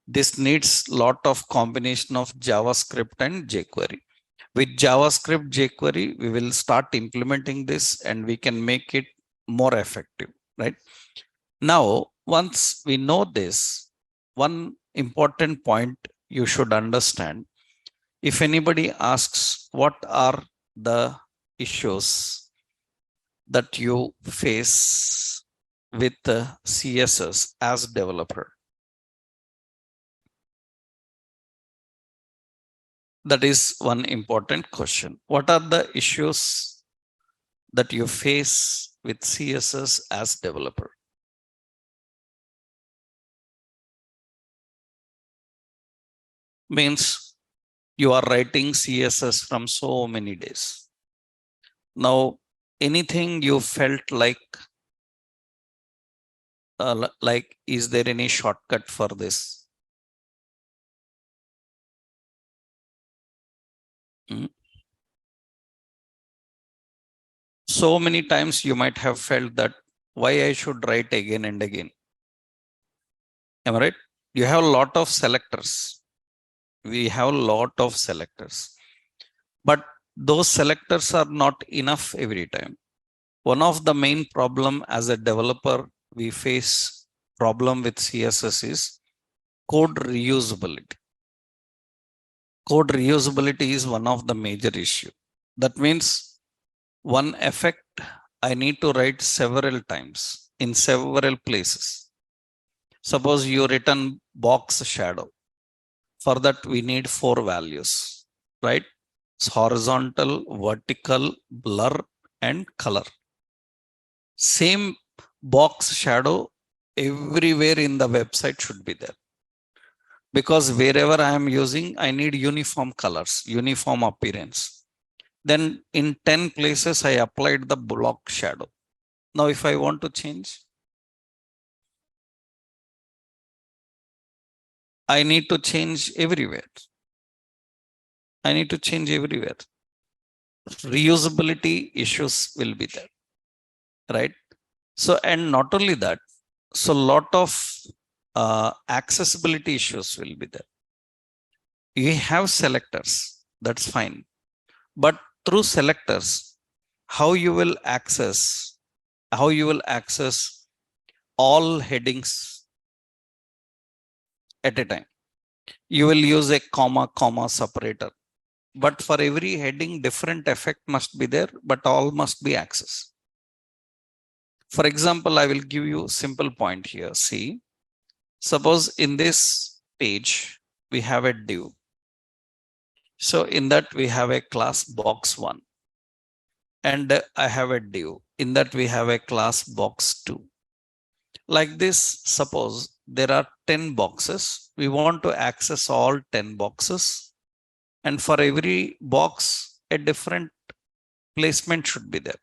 This needs lot of combination of JavaScript and jQuery. With JavaScript, jQuery, we will start implementing this and we can make it more effective, right? Now, once we know this, one important point you should understand. If anybody asks what are the issues that you face with the CSS as developer, that is one important question. What are the issues that you face with CSS as developer? Means you are writing CSS from so many days. Now, anything you felt like, is there any shortcut for this? So many times you might have felt that why I should write again and again. Am I right? You have a lot of selectors. We have a lot of selectors, but those selectors are not enough every time. One of the main problem as a developer we face problem with CSS is code reusability. Code reusability is one of the major issue. That means one effect I need to write several times in several places. Suppose you written box shadow. For that we need 4 values, right? It's horizontal, vertical, blur, and color. Same box shadow everywhere in the website should be there. Because wherever I am using, I need uniform colors, uniform appearance. Then in 10 places, I applied the block shadow. Now, if I want to change, I need to change everywhere. I need to change everywhere. Reusability issues will be there, right? So, and not only that, so lot of accessibility issues will be there. You have selectors, that's fine. But through selectors, how you will access, all headings at a time. You will use a comma separator. But for every heading, different effect must be there, but all must be accessed. For example, I will give you simple point here. See, suppose in this page, we have a div. So in that we have a class box1, and I have a div. In that we have a class box2. Like this, suppose there are 10 boxes. We want to access all 10 boxes. And for every box, a different placement should be there.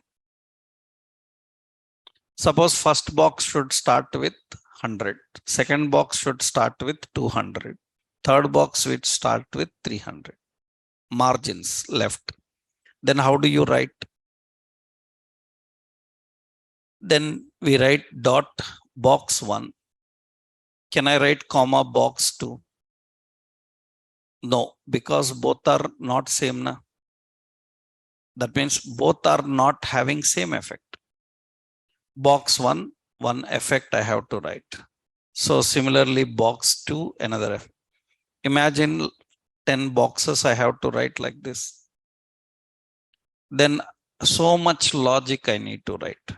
Suppose first box should start with 100. Second box should start with 200. Third box should start with 300. Margins left. Then how do you write? Then we write dot box1. Can I write comma box2? No, because both are not same. Na? That means both are not having same effect. Box1, one effect I have to write. So similarly, box2, another effect. Imagine 10 boxes I have to write like this. Then so much logic I need to write.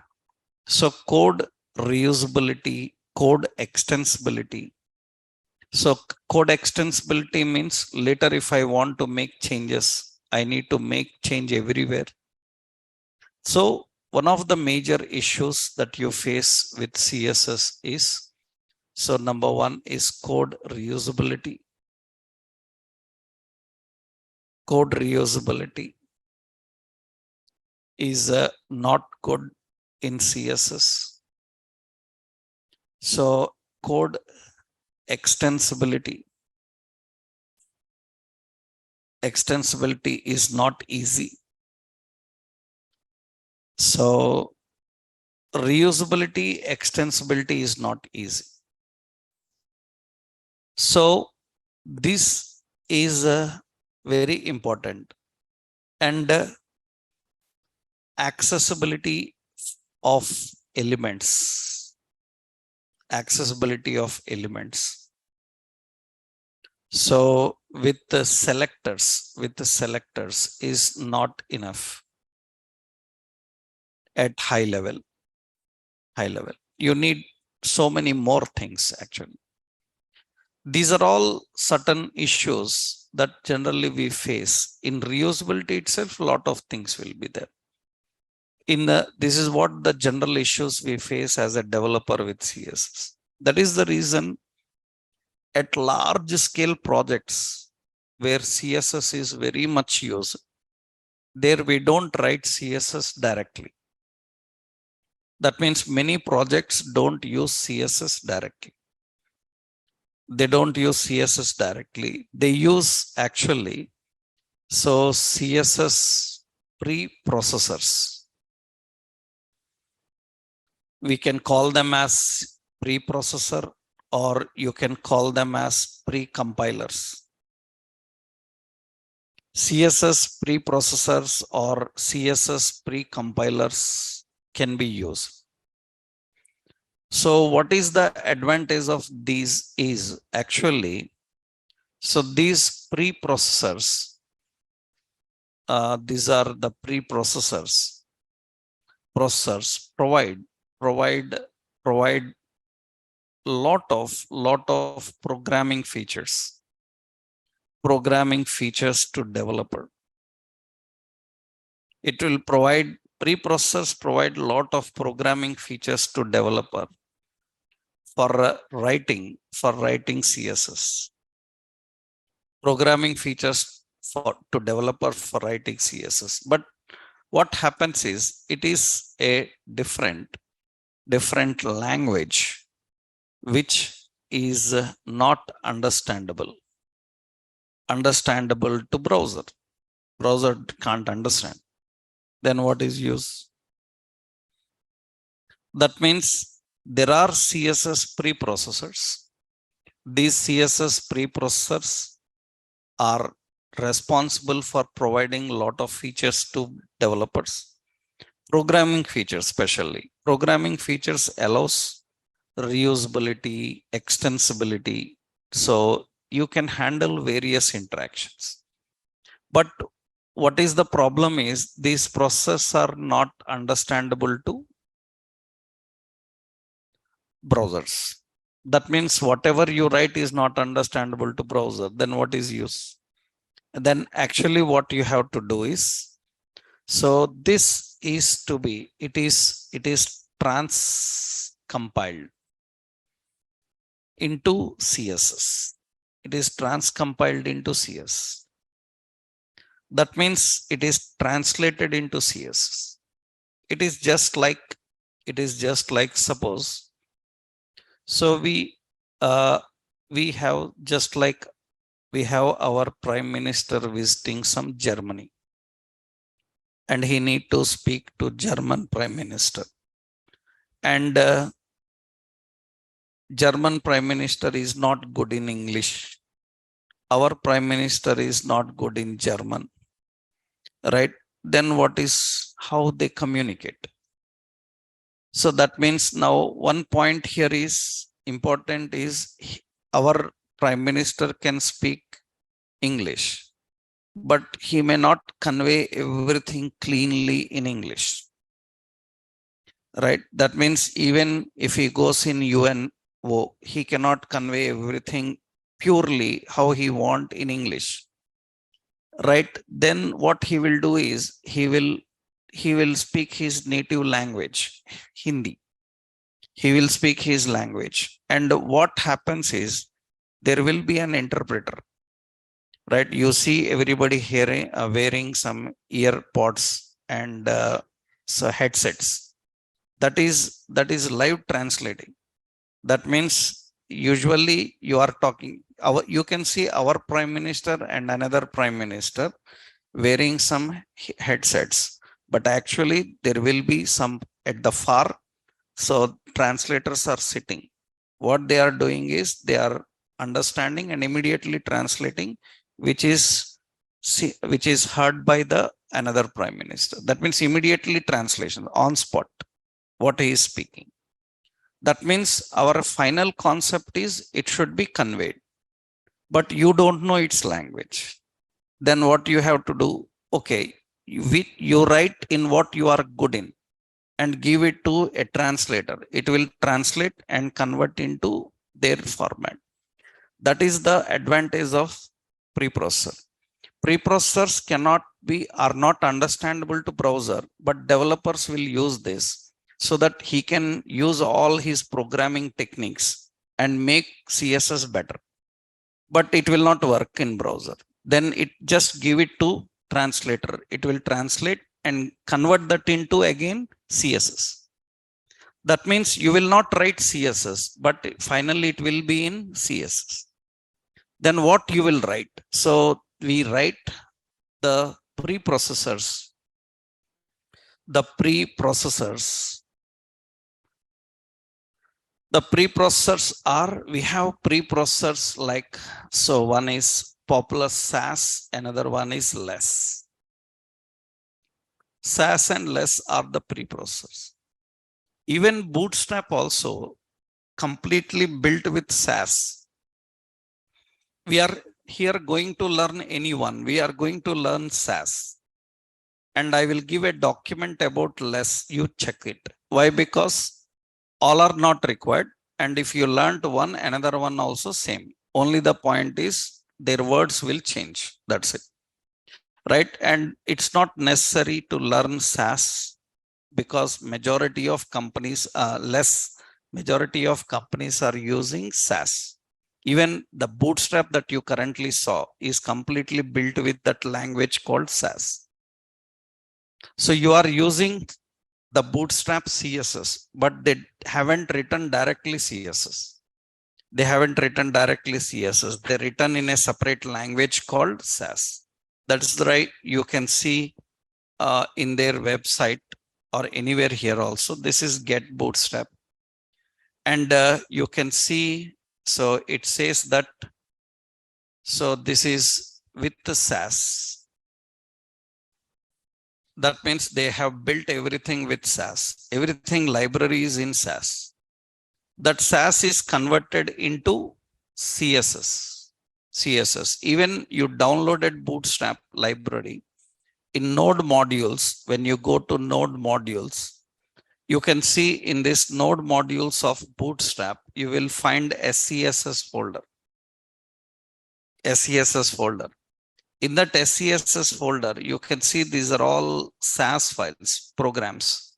So code reusability, code extensibility. So code extensibility means later if I want to make changes, I need to make change everywhere. So one of the major issues that you face with CSS is, so number one is code reusability. Code reusability is not good in CSS. So code extensibility is not easy. So reusability, extensibility is not easy. So this is very important. And accessibility of elements. Accessibility of elements. So with the selectors is not enough at high level. You need so many more things actually. These are all certain issues that generally we face. In reusability itself, a lot of things will be there. This is what the general issues we face as a developer with CSS. That is the reason at large scale projects where CSS is very much used, there we don't write CSS directly. That means many projects don't use CSS directly. They don't use CSS directly. They use actually, so CSS preprocessors. We can call them as preprocessor, or you can call them as precompilers. CSS preprocessors or CSS precompilers can be used. So what is the advantage of these is actually, so these preprocessors, these are the preprocessors, provide lot of programming features to developer. It will provide, preprocessors provide lot of programming features to developer for writing CSS. Programming features to developer for writing CSS. But what happens is, it is a different different language, which is not understandable to browser. Browser can't understand. Then what is use? That means there are CSS preprocessors. These CSS preprocessors are responsible for providing a lot of features to developers. Programming features, especially programming features, allows reusability, extensibility, so you can handle various interactions. But what is the problem is these processes are not understandable to browsers. That means whatever you write is not understandable to browser. Then what is use? Then actually what you have to do is, so this is to be, it is trans compiled into CSS. It is trans compiled into CSS. That means it is translated into CSS. It is just like suppose. So we have just like we have our prime minister visiting some Germany, and he need to speak to German prime minister, and German prime minister is not good in English. Our prime minister is not good in German, right? Then what is how they communicate? So that means now one point here is important is our prime minister can speak English, but he may not convey everything cleanly in English, right? That means even if he goes in UNO, he cannot convey everything purely how he want in English, right? Then what he will do is he will speak his native language, Hindi. He will speak his language, and what happens is there will be an interpreter, right? You see everybody hearing wearing some earpods and so headsets. That is live translating. That means usually you are talking. You can see our prime minister and another prime minister wearing some headsets, but actually there will be some at the far. So translators are sitting. What they are doing is they are understanding and immediately translating, which is heard by the another prime minister. That means immediately translation on spot what he is speaking. That means our final concept is it should be conveyed, but you don't know its language. Then what you have to do? Okay, you write in what you are good in and give it to a translator. It will translate and convert into their format. That is the advantage of preprocessor. Preprocessors are not understandable to browser, but developers will use this so that he can use all his programming techniques and make CSS better. But it will not work in browser. Then it just give it to translator. It will translate and convert that into again CSS. That means you will not write CSS, but finally it will be in CSS. Then what you will write? So we write the preprocessors. The preprocessors are, we have preprocessors like, so one is popular SAS, another one is less. SAS and less are the preprocessors. Even Bootstrap also completely built with SAS. We are here going to learn anyone. We are going to learn SAS. And I will give a document about less. You check it. Why? Because all are not required. And if you learned one, another one also same. Only the point is their words will change. That's it. Right? And it's not necessary to learn SAS because majority of companies are using SAS. Even the Bootstrap that you currently saw is completely built with that language called SAS. So you are using the Bootstrap CSS, but they haven't written directly CSS. They haven't written directly CSS. They written in a separate language called SAS. That's right. You can see in their website or anywhere here also. This is Get Bootstrap. And you can see, so it says that, so this is with the SAS. That means they have built everything with SAS. Everything library is in SAS. That SAS is converted into CSS. CSS. Even you downloaded Bootstrap library in node modules. When you go to node modules, you can see in this node modules of Bootstrap, you will find a CSS folder. SCSS folder. In that SCSS folder, you can see these are all SAS files, programs.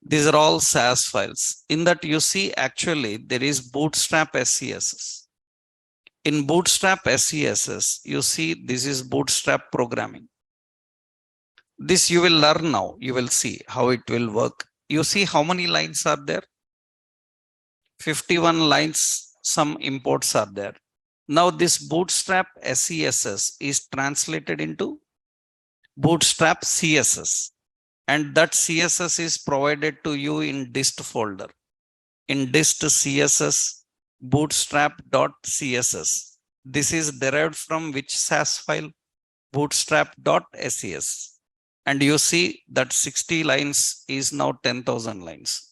These are all SAS files. In that you see actually there is Bootstrap SCSS. In Bootstrap SCSS, you see this is Bootstrap programming. This you will learn now. You will see how it will work. You see how many lines are there? 51 lines, some imports are there. Now this Bootstrap SCSS is translated into Bootstrap CSS. And that CSS is provided to you in dist folder. In dist CSS bootstrap.css. This is derived from which SAS file? Bootstrap.ses. And you see that 60 lines is now 10,000 lines.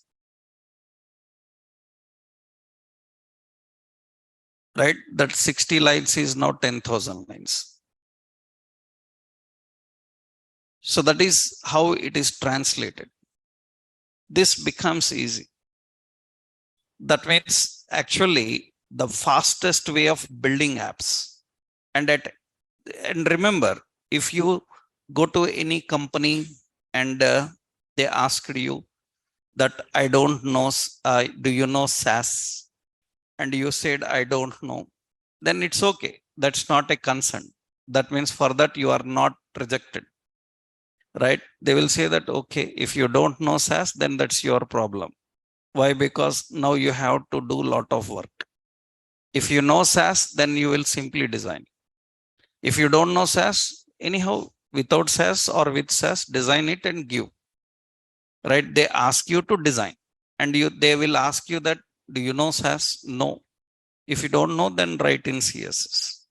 Right? That 60 lines is now 10,000 lines. So that is how it is translated. This becomes easy. That means actually the fastest way of building apps. And remember, if you go to any company and they asked you that I don't know, do you know SAS? And you said, I don't know, then it's okay. That's not a concern. That means for that you are not rejected, right? They will say that, okay, if you don't know SAS, then that's your problem. Why? Because now you have to do a lot of work. If you know SAS, then you will simply design. If you don't know SAS, anyhow, without SAS or with SAS, design it and give. Right? They ask you to design and they will ask you that, do you know SAS? No. If you don't know, then write in CSS.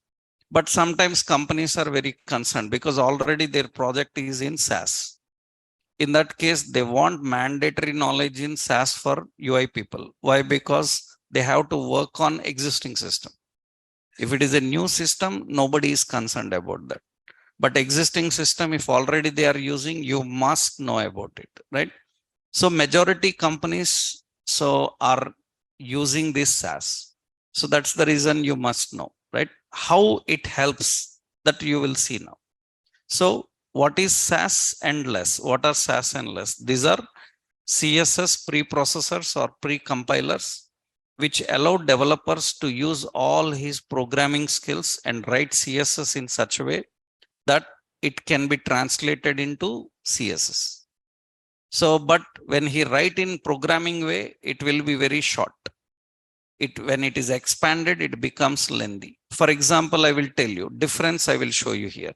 But sometimes companies are very concerned because already their project is in SAS. In that case, they want mandatory knowledge in SAS for UI people. Why? Because they have to work on existing system. If it is a new system, nobody is concerned about that. But existing system, if already they are using, you must know about it, right? So majority companies are using this SAS. So that's the reason you must know, right? How it helps, that you will see now. So what is SAS and less? What are SAS and less? These are CSS preprocessors or pre-compilers, which allow developers to use all his programming skills and write CSS in such a way that it can be translated into CSS. So, but when he write in programming way, it will be very short. When it is expanded, it becomes lengthy. For example, I will tell you difference. I will show you here.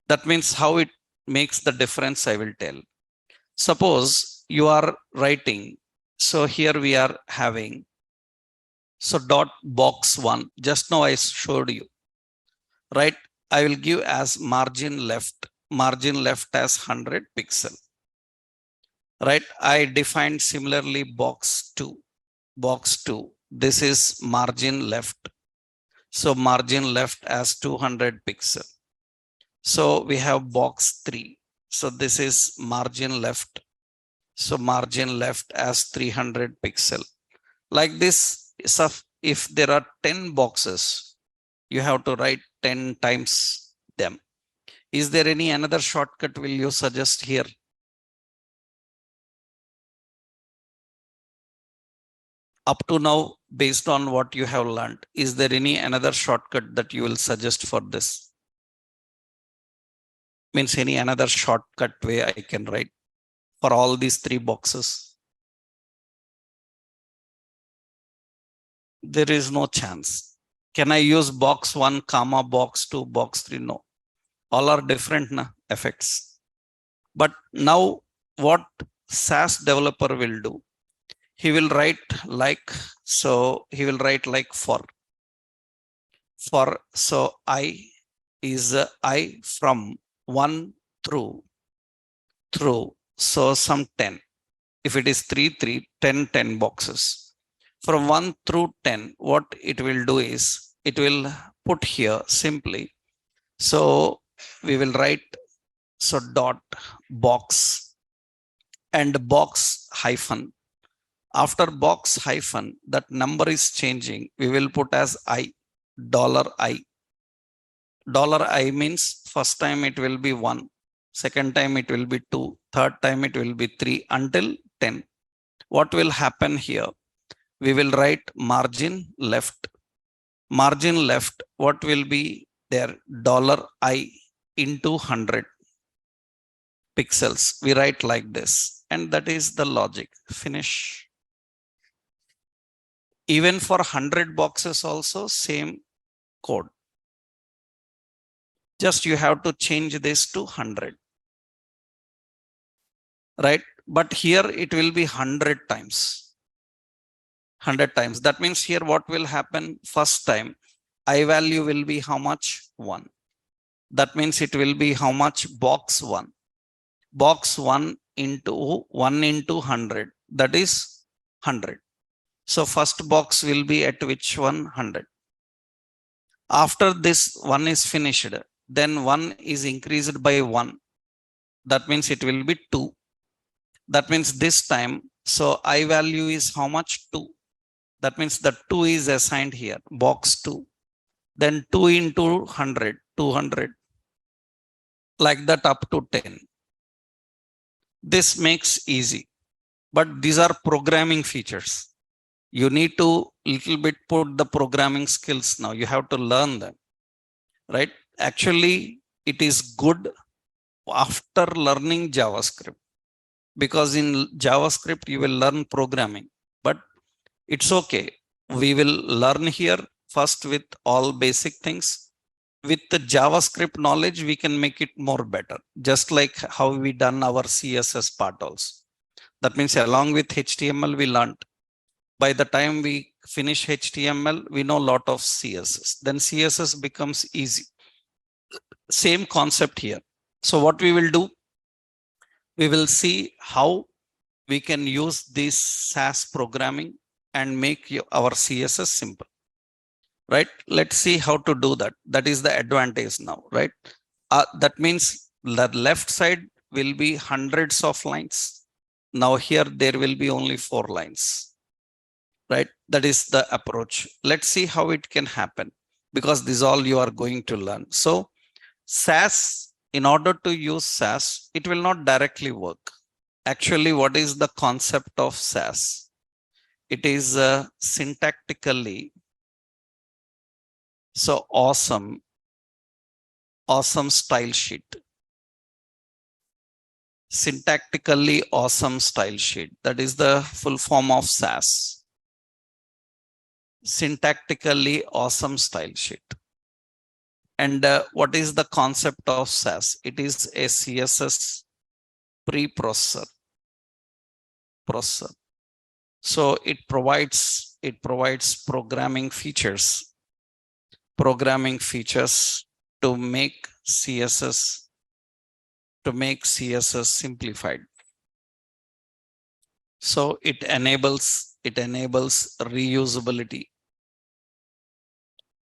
That means how it makes the difference. I will tell. Suppose you are writing. So here we are having. So dot box 1. Just now I showed you. Right. I will give as margin left. Margin left as 100 pixel. Right. I defined similarly box 2. Box 2. This is margin left. So margin left as 200 pixel. So we have box 3. So this is margin left. So margin left as 300 pixel. Like this, if there are 10 boxes, you have to write 10 times them. Is there any another shortcut will you suggest here? Up to now, based on what you have learned, is there any another shortcut that you will suggest for this? Means any another shortcut way I can write? for all these three boxes? There is no chance. Can I use box 1, comma, box 2, box 3? No. All are different effects. But now what SAS developer will do? He will write like, so he will write like for, so I is I from 1 through, so some 10. If it is 3, 3, 10, 10 boxes. From 1 through 10, what it will do is, it will put here simply. So we will write, so dot box and box hyphen. After box hyphen, that number is changing. We will put as I, dollar I. Dollar I means first time it will be 1, second time it will be 2, third time it will be 3 until 10. What will happen here? We will write margin left. Margin left, what will be there? Dollar I into 100 pixels. We write like this, and that is the logic. Finish. Even for 100 boxes also same code. Just you have to change this to 100. Right? But here it will be 100 times. 100 times. That means here what will happen? First time, I value will be how much? 1. That means it will be how much? Box 1. Box 1 into 100. That is 100. So first box will be at which one? 100. After this 1 is finished, then 1 is increased by 1. That means it will be 2. That means this time, so I value is how much? 2. That means the 2 is assigned here, box 2. Then 2 into 100, 200. Like that up to 10. This makes easy. But these are programming features. You need to little bit put the programming skills now. You have to learn them. Right? Actually, it is good after learning JavaScript. Because in JavaScript, you will learn programming. But it's okay. We will learn here first with all basic things. With the JavaScript knowledge, we can make it more better. Just like how we done our CSS part also. That means along with HTML, we learned. By the time we finish HTML, we know a lot of CSS. Then CSS becomes easy. Same concept here. So what we will do, we will see how we can use this SAS programming and make our CSS simple. Right? Let's see how to do that. That is the advantage now, right? That means the left side will be hundreds of lines. Now here there will be only 4 lines. Right? That is the approach. Let's see how it can happen, because this is all you are going to learn. So SAS, in order to use SAS, it will not directly work. Actually, what is the concept of SAS? It is syntactically so awesome style sheet. Syntactically awesome style sheet. That is the full form of SAS. Syntactically awesome style sheet. And what is the concept of SAS? It is a CSS preprocessor. So it provides programming features to make CSS simplified. So it enables reusability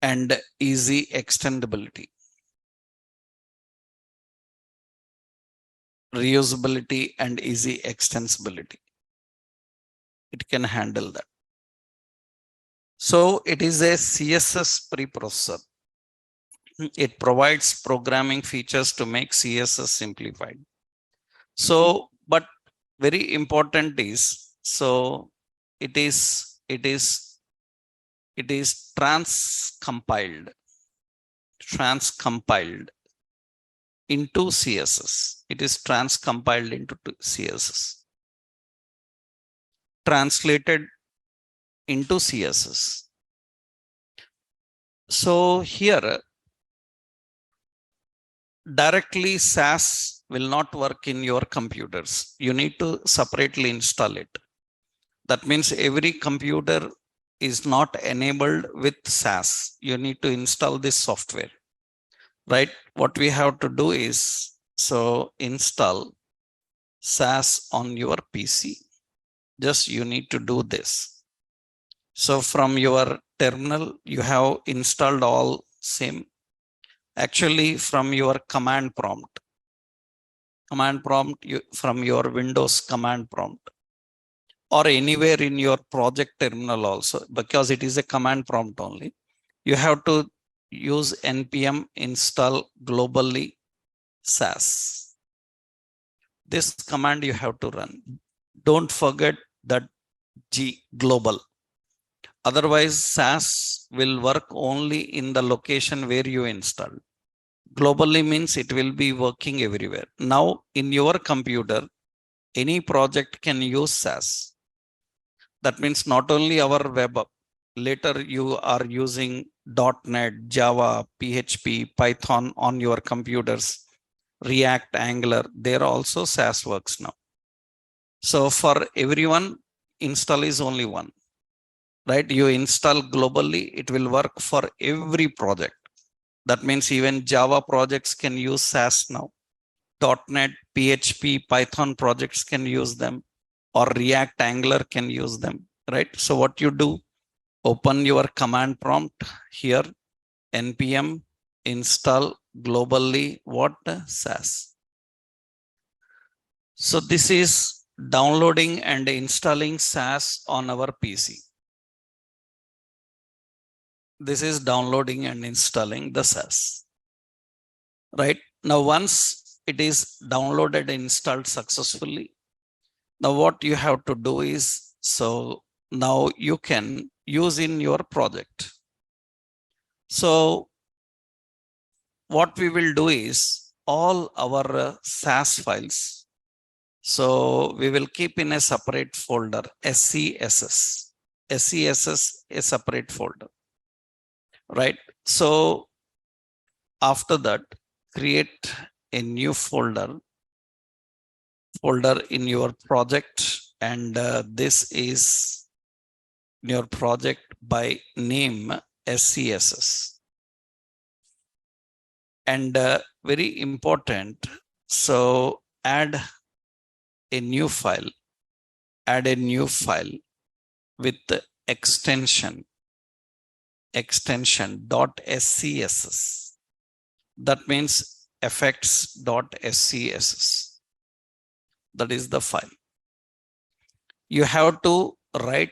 and easy extendability. Reusability and easy extensibility. It can handle that. So it is a CSS preprocessor. It provides programming features to make CSS simplified. So, but very important is, so it is transcompiled into CSS. It is transcompiled into CSS. Translated into CSS. So here, directly SAS will not work in your computers. You need to separately install it. That means every computer is not enabled with SAS. You need to install this software, right? What we have to do is, so install SAS on your PC. Just you need to do this. So from your terminal, you have installed all same. Actually, from your command prompt, from your Windows command prompt, or anywhere in your project terminal also, because it is a command prompt only. You have to use npm install globally SAS. This command you have to run. Don't forget that G global. Otherwise, SAS will work only in the location where you install. Globally means it will be working everywhere. Now, in your computer, any project can use SAS. That means not only our web app. Later, you are using .NET, Java, PHP, Python on your computers, React, Angular. There also SAS works now. So for everyone, install is only one. Right? You install globally, it will work for every project. That means even Java projects can use SAS now. .NET, PHP, Python projects can use them, or React, Angular can use them, right? So what you do, open your command prompt here, npm install globally what SAS. So this is downloading and installing SAS on our PC. This is downloading and installing the SAS. Right now, once it is downloaded and installed successfully, now what you have to do is, so now you can use in your project. So what we will do is all our SAS files. So we will keep in a separate folder, SCSS. SCSS, a separate folder, right? So after that, create a new folder in your project, and this is your project by name SCSS. And very important, so add a new file with the extension .scss. That means effects.scss. That is the file. You have to write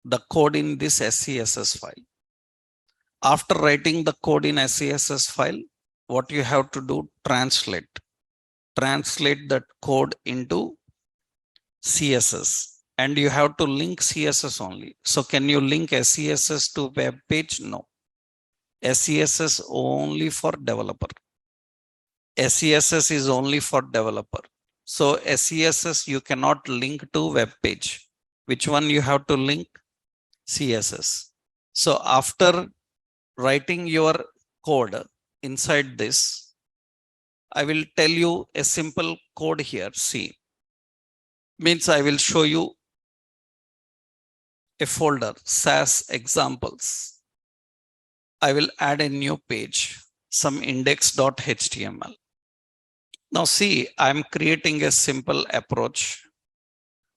the code in this SCSS file. After writing the code in SCSS file, what you have to do, translate that code into CSS, and you have to link CSS only. So can you link SCSS to web page? No. SCSS only for developer. SCSS is only for developer. So SCSS you cannot link to web page. Which one you have to link? CSS. So after writing your code inside this, I will tell you a simple code here. See, means I will show you a folder, SAS examples. I will add a new page, some index.html. Now see, I'm creating a simple approach.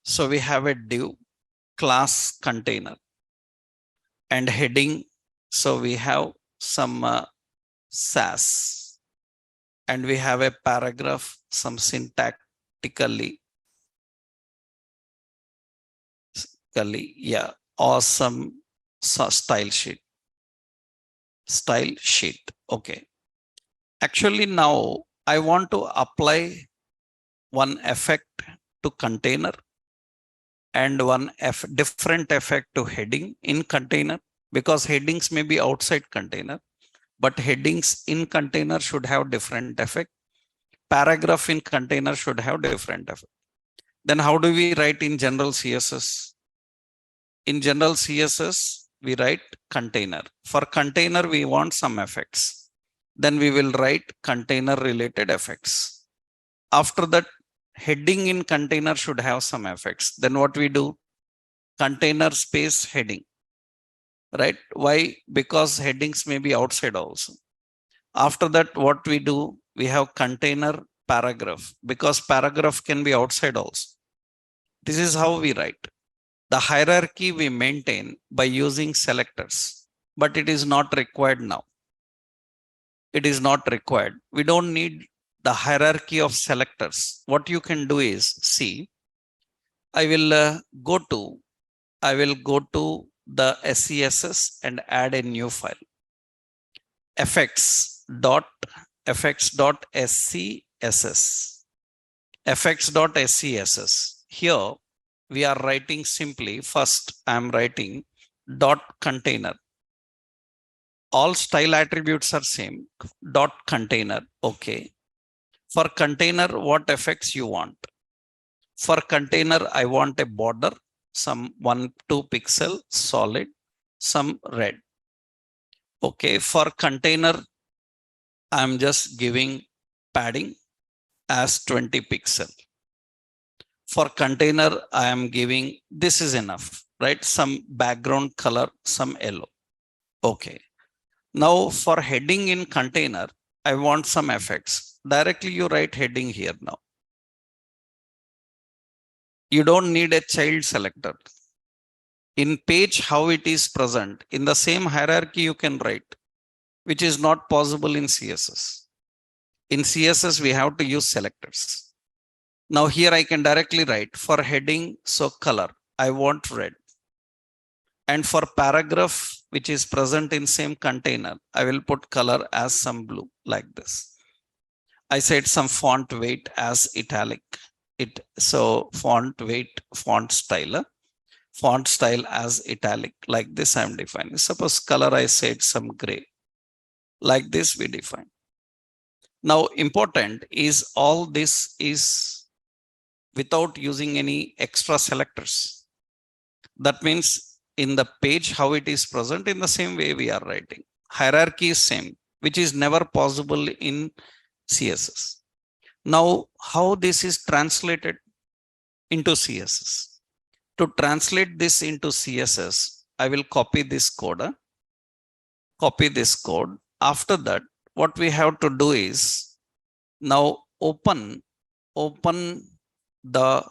So we have a div, class, container, and heading. So we have some SAS, and we have a paragraph, some syntactically, yeah, awesome style sheet. Okay. Actually, now I want to apply one effect to container and one different effect to heading in container, because headings may be outside container. but headings in container should have different effect. Paragraph in container should have different effect. Then how do we write in general CSS? In general CSS, we write container. For container, we want some effects. Then we will write container related effects. After that, heading in container should have some effects. Then what we do? Container space heading, right? Why? Because headings may be outside also. After that, what we do? We have container paragraph, because paragraph can be outside also. This is how we write. The hierarchy we maintain by using selectors, but it is not required now. It is not required. We don't need the hierarchy of selectors. What you can do is, see, I will go to the CSS and add a new file. fx.scss. fx.scss. Here we are writing simply, first I am writing dot container. All style attributes are same. Dot container. Okay. For container, what effects you want? For container, I want a border, some 1-2 pixel solid, some red. Okay. For container, I'm just giving padding as 20 pixel. For container, I am giving, this is enough, right? Some background color, some yellow. Okay. Now for heading in container, I want some effects. Directly you write heading here now. You don't need a child selector. In page, how it is present, in the same hierarchy you can write, which is not possible in CSS. In CSS, we have to use selectors. Now here I can directly write for heading, so color, I want red. And for paragraph, which is present in same container, I will put color as some blue like this. I said some font weight as italic. So font weight, font style as italic, like this I am defining. Suppose color, I said some gray, like this we define. Now important is all this is without using any extra selectors. That means in the page, how it is present, in the same way we are writing. Hierarchy is same, which is never possible in CSS. Now, how this is translated into CSS? To translate this into CSS, I will copy this code. After that, what we have to do is now open the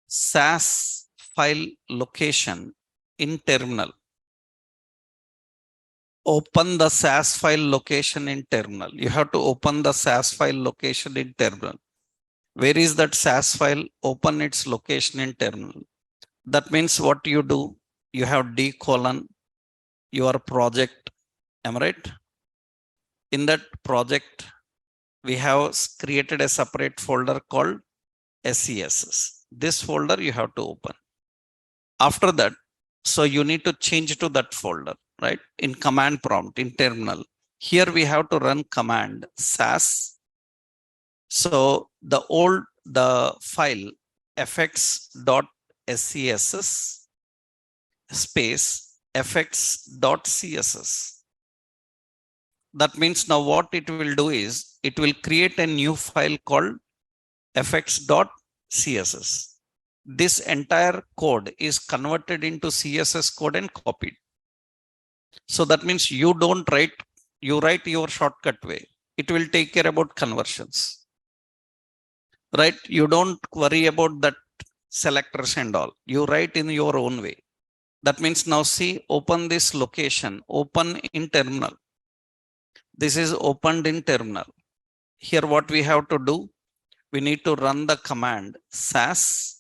SAS file location in terminal. Open the SAS file location in terminal. You have to open the SAS file location in terminal. Where is that SAS file? Open its location in terminal. That means what you do, you have D:, your project. Am I right? In that project, we have created a separate folder called SCSS. This folder you have to open. After that, so you need to change to that folder, right? In command prompt, in terminal. Here we have to run command SAS. So the file fx.scss space fx.css. That means now what it will do is, it will create a new file called fx.css. This entire code is converted into CSS code and copied. So that means you don't write, you write your shortcut way. It will take care about conversions, right? You don't worry about that selectors and all. You write in your own way. That means now see, open this location, open in terminal. This is opened in terminal. Here what we have to do, we need to run the command SAS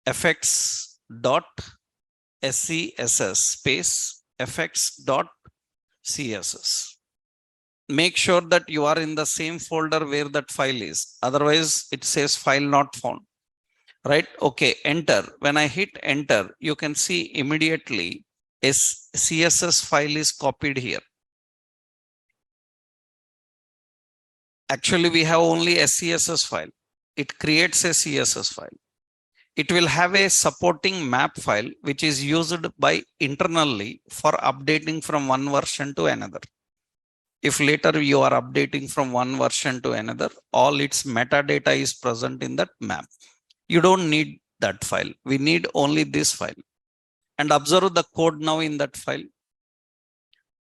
fx.scss space fx.css. Make sure that you are in the same folder where that file is. Otherwise, it says file not found. Right? Okay, enter. When I hit enter, you can see immediately a CSS file is copied here. Actually, we have only a CSS file. It creates a CSS file. It will have a supporting map file, which is used by internally for updating from one version to another. If later you are updating from one version to another, all its metadata is present in that map. You don't need that file. We need only this file. And observe the code now in that file.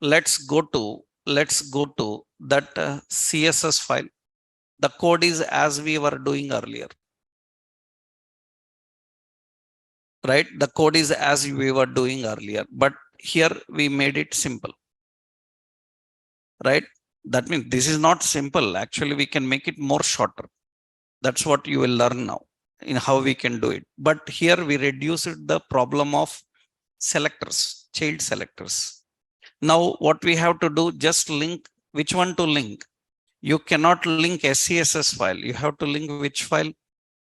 Let's go to that CSS file. The code is as we were doing earlier. Right? The code is as we were doing earlier, but here we made it simple. Right? That means this is not simple. Actually, we can make it more shorter. That's what you will learn now in how we can do it. But here we reduced the problem of selectors, child selectors. Now what we have to do, just link which one to link. You cannot link SCSS file. You have to link which file?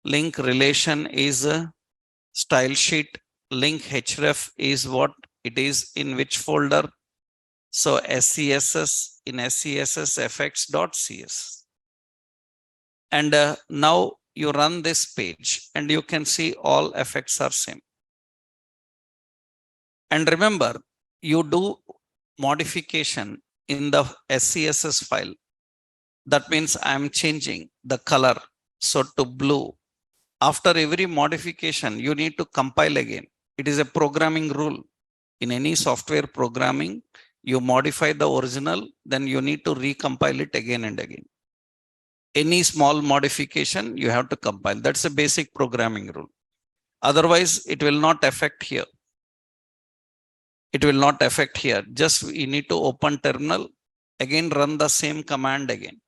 Link relation is a style sheet. Link href is what it is in which folder. So SCSS in SCSS effects.cs. And now you run this page and you can see all effects are same. And remember, you do modification in the SCSS file. That means I'm changing the color. So to blue. After every modification, you need to compile again. It is a programming rule. In any software programming, you modify the original, then you need to recompile it again and again. Any small modification, you have to compile. That's a basic programming rule. Otherwise, it will not affect here. It will not affect here. Just you need to open terminal, again run the same command again.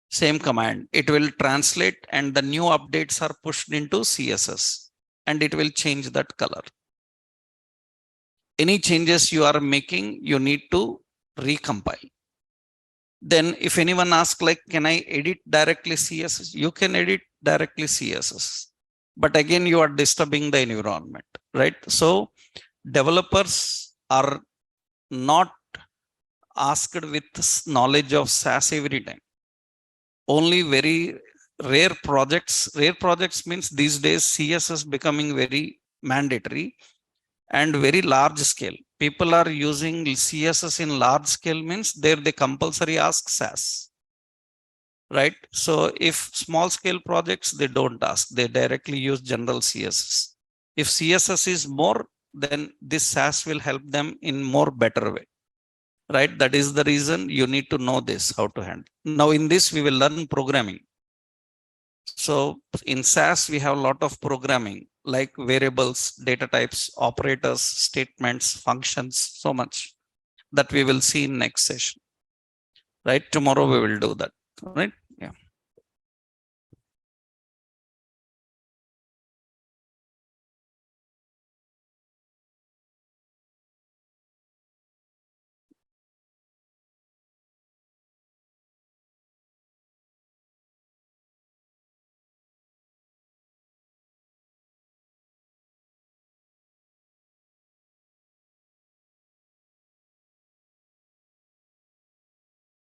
Same command. It will translate and the new updates are pushed into CSS and it will change that color. Any changes you are making, you need to recompile. Then if anyone asks like, can I edit directly CSS? You can edit directly CSS. But again, you are disturbing the environment, right? So developers are not asked with knowledge of SAS every time. Only very rare projects means these days CSS becoming very mandatory and very large scale. People are using CSS in large scale means there they compulsory ask SAS. Right? So if small scale projects, they don't ask, they directly use general CSS. If CSS is more, then this SAS will help them in more better way. Right? That is the reason you need to know this, how to handle. Now in this, we will learn programming. So in SAS, we have a lot of programming like variables, data types, operators, statements, functions, so much that we will see in next session. Right? Tomorrow we will do that. Right?